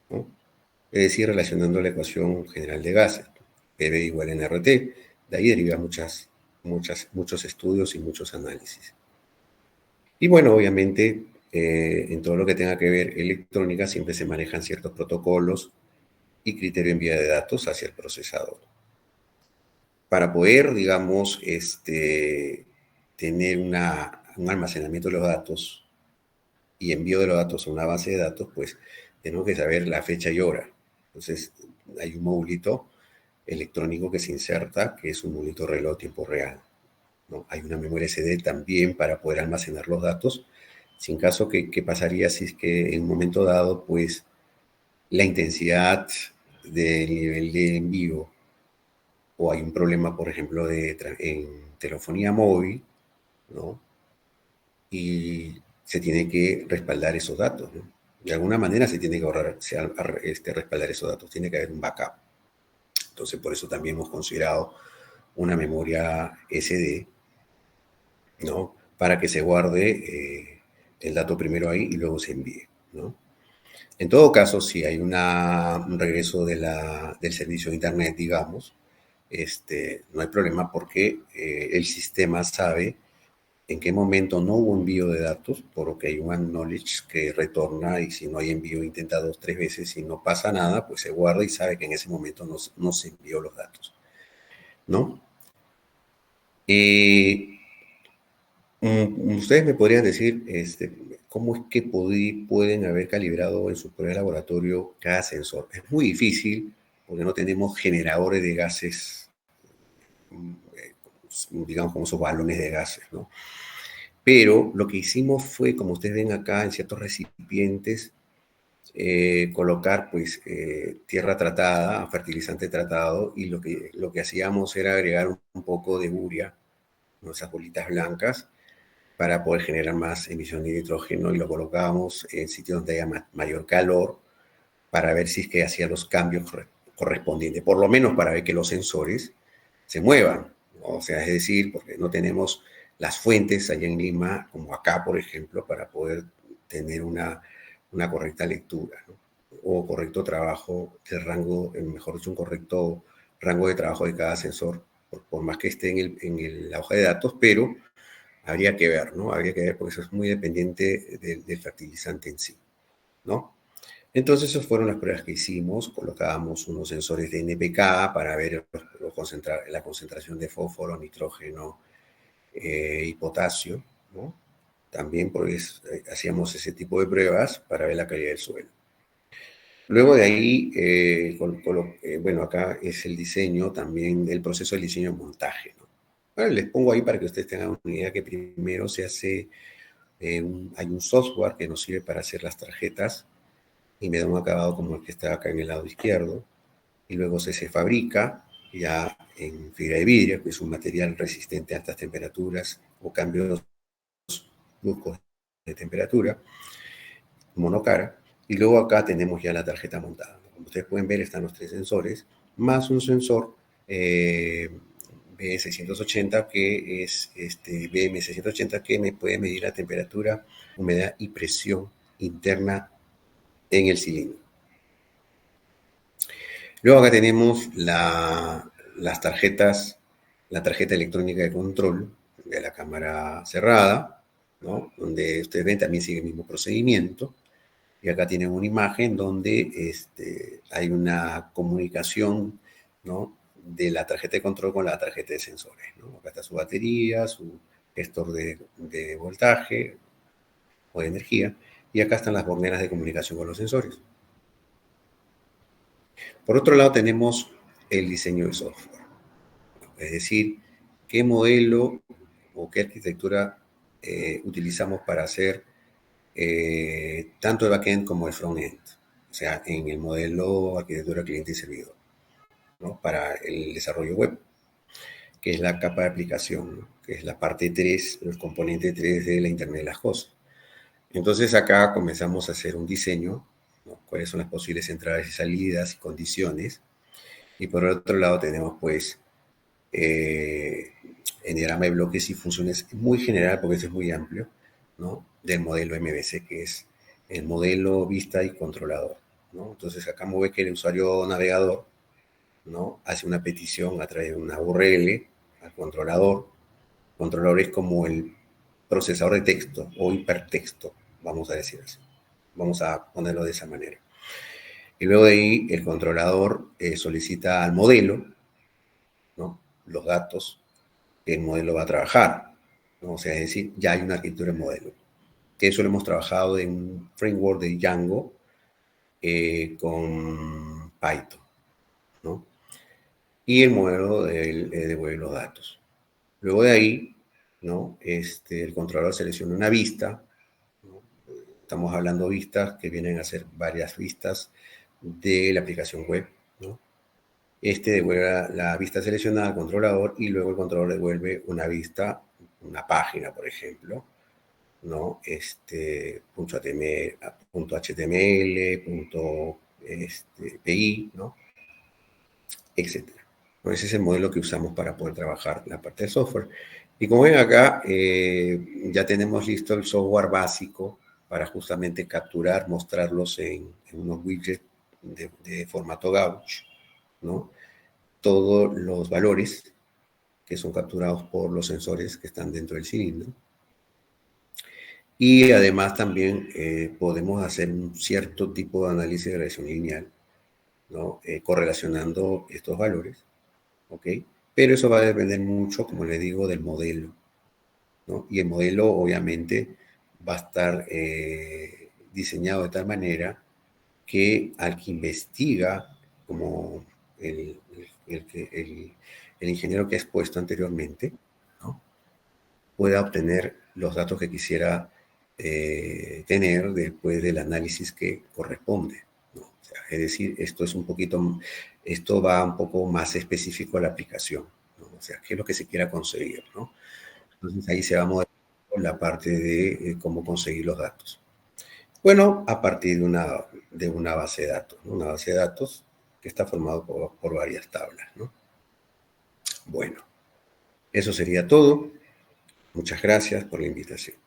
¿no? Es decir, relacionando la ecuación general de gases, PV igual a RT, de ahí deriva muchos estudios y muchos análisis. Y bueno, obviamente, en todo lo que tenga que ver electrónica siempre se manejan ciertos protocolos y criterio de envía de datos hacia el procesador. Para poder, digamos, tener un almacenamiento de los datos y envío de los datos a una base de datos, pues tenemos que saber la fecha y hora. Entonces, hay un modulito electrónico que se inserta, que es un modulito reloj tiempo real, ¿no? Hay una memoria SD también para poder almacenar los datos. Sin caso, ¿qué pasaría si es que en un momento dado, pues, la intensidad del nivel de envío o hay un problema, por ejemplo, en telefonía móvil, ¿no?, y se tiene que respaldar esos datos, ¿no? De alguna manera se tiene que respaldar esos datos, tiene que haber un backup. Entonces, por eso también hemos considerado una memoria SD, ¿no?, para que se guarde el dato primero ahí y luego se envíe, ¿no? En todo caso, si hay un regreso del servicio de Internet, digamos, no hay problema porque el sistema sabe en qué momento no hubo envío de datos, porque hay un acknowledge que retorna y si no hay envío intenta 2 o 3 veces y no pasa nada, pues se guarda y sabe que en ese momento no se envió los datos, ¿no? Ustedes me podrían decir cómo es que pueden haber calibrado en su prueba de laboratorio cada sensor. Es muy difícil porque no tenemos generadores de gases, digamos, como esos balones de gases, ¿no? Pero lo que hicimos fue, como ustedes ven acá, en ciertos recipientes, colocar pues tierra tratada, fertilizante tratado, y lo que hacíamos era agregar un poco de urea, ¿no?, esas bolitas blancas, para poder generar más emisión de nitrógeno, y lo colocábamos en sitios donde haya mayor calor para ver si es que hacía los cambios correspondientes, por lo menos para ver que los sensores se muevan, ¿no? O sea, es decir, porque no tenemos las fuentes allá en Lima, como acá, por ejemplo, para poder tener una correcta lectura, ¿no?, o correcto trabajo del rango, mejor dicho, un correcto rango de trabajo de cada sensor, por más que esté en la hoja de datos, pero habría que ver, ¿no? Habría que ver porque eso es muy dependiente del fertilizante en sí, ¿no? Entonces, esas fueron las pruebas que hicimos. Colocábamos unos sensores de NPK para ver la concentración de fósforo, nitrógeno y potasio, ¿no? También pues, hacíamos ese tipo de pruebas para ver la calidad del suelo. Luego de ahí, bueno, acá es el diseño también, el proceso del diseño de montaje, ¿no? Bueno, les pongo ahí para que ustedes tengan una idea que primero se hace, hay un software que nos sirve para hacer las tarjetas y me da un acabado como el que está acá en el lado izquierdo, y luego se fabrica ya en fibra de vidrio, que es un material resistente a altas temperaturas o cambios bruscos de temperatura, monocara, Y luego acá tenemos ya la tarjeta montada. Como ustedes pueden ver, están los 3 sensores, más un sensor BM680 que es BM680 que me puede medir la temperatura, humedad y presión interna en el cilindro. Luego acá tenemos las tarjetas, la tarjeta electrónica de control de la cámara cerrada, ¿no? Donde ustedes ven también sigue el mismo procedimiento. Y acá tienen una imagen donde hay una comunicación, ¿no?, de la tarjeta de control con la tarjeta de sensores, ¿no? Acá está su batería, su gestor de voltaje o de energía, y acá están las borneras de comunicación con los sensores. Por otro lado tenemos el diseño de software, es decir, qué modelo o qué arquitectura utilizamos para hacer tanto el backend como el frontend, o sea, en el modelo arquitectura cliente y servidor, ¿no?, para el desarrollo web, que es la capa de aplicación, ¿no?, que es la parte 3, el componente 3 de la Internet de las Cosas. Entonces acá comenzamos a hacer un diseño, ¿no?, cuáles son las posibles entradas y salidas y condiciones, y por otro lado tenemos pues el diagrama de bloques y funciones muy general, porque eso es muy amplio, ¿no?, del modelo MVC, que es el modelo vista y controlador, ¿no? Entonces acá me ve que el usuario navegador, ¿no?, hace una petición a través de una URL al controlador. El controlador es como el procesador de texto o hipertexto, vamos a decir así. Vamos a ponerlo de esa manera. Y luego de ahí el controlador solicita al modelo, ¿no?, los datos que el modelo va a trabajar, ¿no? O sea, es decir, ya hay una arquitectura en modelo. Que eso lo hemos trabajado en un framework de Django con Python, ¿no? Y el modelo devuelve los datos. Luego de ahí, ¿no?, el controlador selecciona una vista, ¿no? Estamos hablando de vistas que vienen a ser varias vistas de la aplicación web, ¿no? Devuelve la vista seleccionada al controlador y luego el controlador devuelve una vista, una página, por ejemplo, ¿no? .html, .pi, ¿no?, etcétera. Bueno, ese es el modelo que usamos para poder trabajar la parte de software. Y como ven acá, ya tenemos listo el software básico para justamente capturar, mostrarlos en unos widgets de formato Gauch, ¿no?, todos los valores que son capturados por los sensores que están dentro del cilindro. Y además también podemos hacer un cierto tipo de análisis de regresión lineal, ¿no?, correlacionando estos valores, ¿ok? Pero eso va a depender mucho, como le digo, del modelo, ¿no? Y el modelo obviamente va a estar diseñado de tal manera que al que investiga, como el ingeniero que ha expuesto anteriormente, ¿no?, pueda obtener los datos que quisiera tener después del análisis que corresponde, ¿no? O sea, es decir, esto va un poco más específico a la aplicación, ¿no? O sea, qué es lo que se quiera conseguir, ¿no? Entonces ahí se va a mover la parte de cómo conseguir los datos. Bueno, a partir de una base de datos, ¿no? Una base de datos que está formado por varias tablas, ¿no? Bueno, eso sería todo. Muchas gracias por la invitación.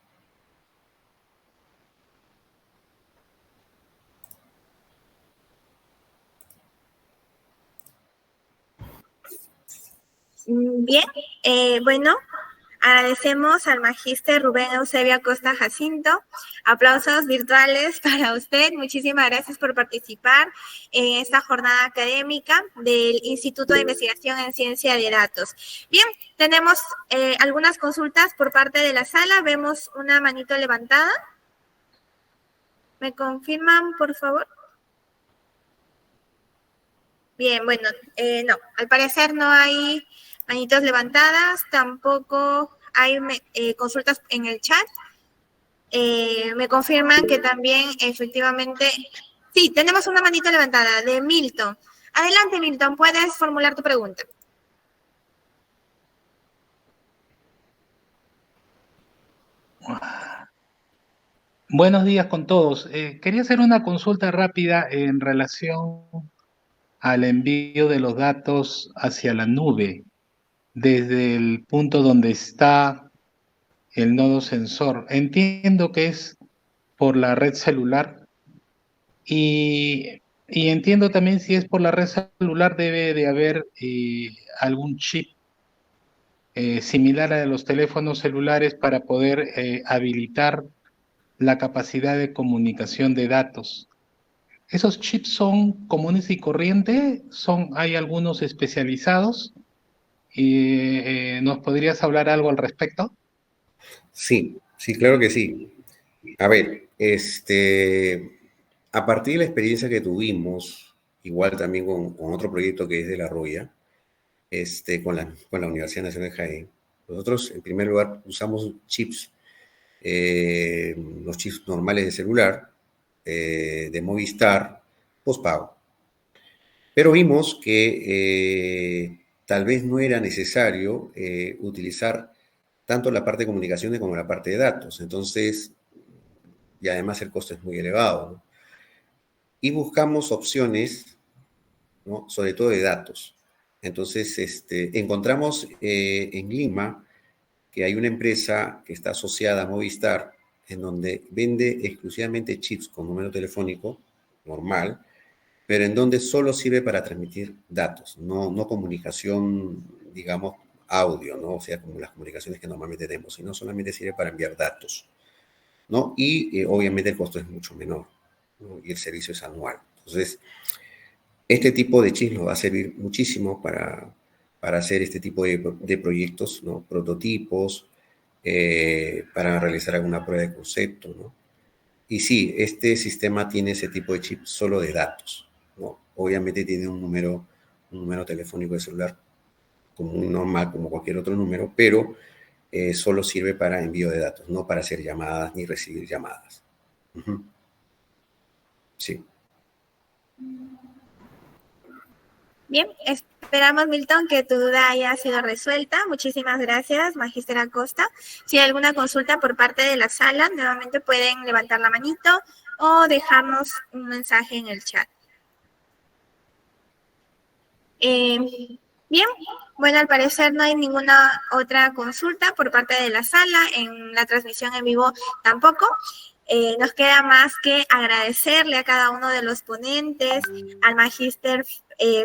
Bien, bueno, agradecemos al magíster Rubén Eusebio Acosta Jacinto. Aplausos virtuales para usted. Muchísimas gracias por participar en esta jornada académica del Instituto de Investigación en Ciencia de Datos. Bien, tenemos algunas consultas por parte de la sala. Vemos una manito levantada. ¿Me confirman, por favor? Bien, bueno, no, al parecer no hay manitos levantadas, tampoco hay consultas en el chat. Me confirman que también efectivamente, sí, tenemos una manito levantada de Milton. Adelante, Milton, puedes formular tu pregunta. Buenos días con todos. Quería hacer una consulta rápida en relación al envío de los datos hacia la nube, desde el punto donde está el nodo sensor. Entiendo que es por la red celular y entiendo también si es por la red celular debe de haber algún chip similar a los teléfonos celulares para poder habilitar la capacidad de comunicación de datos. ¿Esos chips son comunes y corrientes? ¿Hay algunos especializados? ¿Nos podrías hablar algo al respecto? Sí, sí, claro que sí. A ver, a partir de la experiencia que tuvimos, igual también con otro proyecto que es de La Roya, con la Universidad Nacional de Jaén, nosotros en primer lugar usamos chips, los chips normales de celular, de Movistar, postpago. Pero vimos que tal vez no era necesario utilizar tanto la parte de comunicaciones como la parte de datos. Entonces, y además el costo es muy elevado, ¿no? Y buscamos opciones, ¿no? Sobre todo de datos. Entonces, encontramos en Lima que hay una empresa que está asociada a Movistar, en donde vende exclusivamente chips con número telefónico normal, pero en donde solo sirve para transmitir datos, no comunicación, digamos, audio, ¿no? O sea, como las comunicaciones que normalmente tenemos, sino solamente sirve para enviar datos, ¿no? Y obviamente el costo es mucho menor, ¿no? Y el servicio es anual. Entonces, este tipo de chips nos va a servir muchísimo para hacer este tipo de proyectos, ¿no? Prototipos, para realizar alguna prueba de concepto, ¿no? Y sí, este sistema tiene ese tipo de chip solo de datos, ¿no? Obviamente tiene un número telefónico de celular como un normal, como cualquier otro número, pero solo sirve para envío de datos, no para hacer llamadas ni recibir llamadas. Uh-huh. Sí. Bien, esperamos, Milton, que tu duda haya sido resuelta. Muchísimas gracias, Magíster Acosta. Si hay alguna consulta por parte de la sala, nuevamente pueden levantar la manito o dejarnos un mensaje en el chat. Bien, bueno, al parecer no hay ninguna otra consulta por parte de la sala, en la transmisión en vivo tampoco. Nos queda más que agradecerle a cada uno de los ponentes, al magíster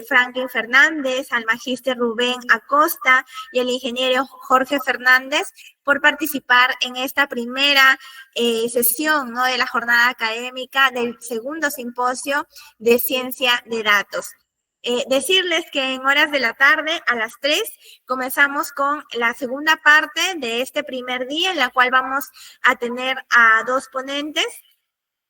Franklin Fernández, al magíster Rubén Acosta y al ingeniero Jorge Fernández por participar en esta primera sesión, ¿no?, de la jornada académica del segundo simposio de ciencia de datos. Decirles que en horas de la tarde, a las 3, comenzamos con la segunda parte de este primer día, en la cual vamos a tener a 2 ponentes,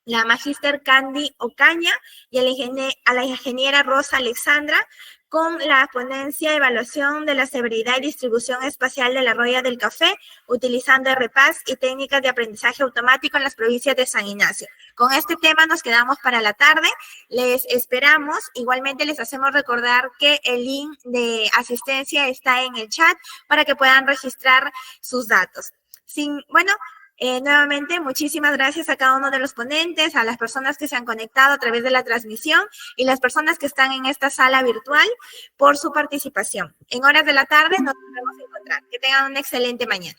la magíster Candy Ocaña y a la ingeniera Rosa Alexandra, con la ponencia de evaluación de la severidad y distribución espacial de la roya del café, utilizando RPAS y técnicas de aprendizaje automático en las provincias de San Ignacio. Con este tema nos quedamos para la tarde, les esperamos. Igualmente les hacemos recordar que el link de asistencia está en el chat para que puedan registrar sus datos. Nuevamente, muchísimas gracias a cada uno de los ponentes, a las personas que se han conectado a través de la transmisión y las personas que están en esta sala virtual por su participación. En horas de la tarde nos volvemos a encontrar. Que tengan una excelente mañana.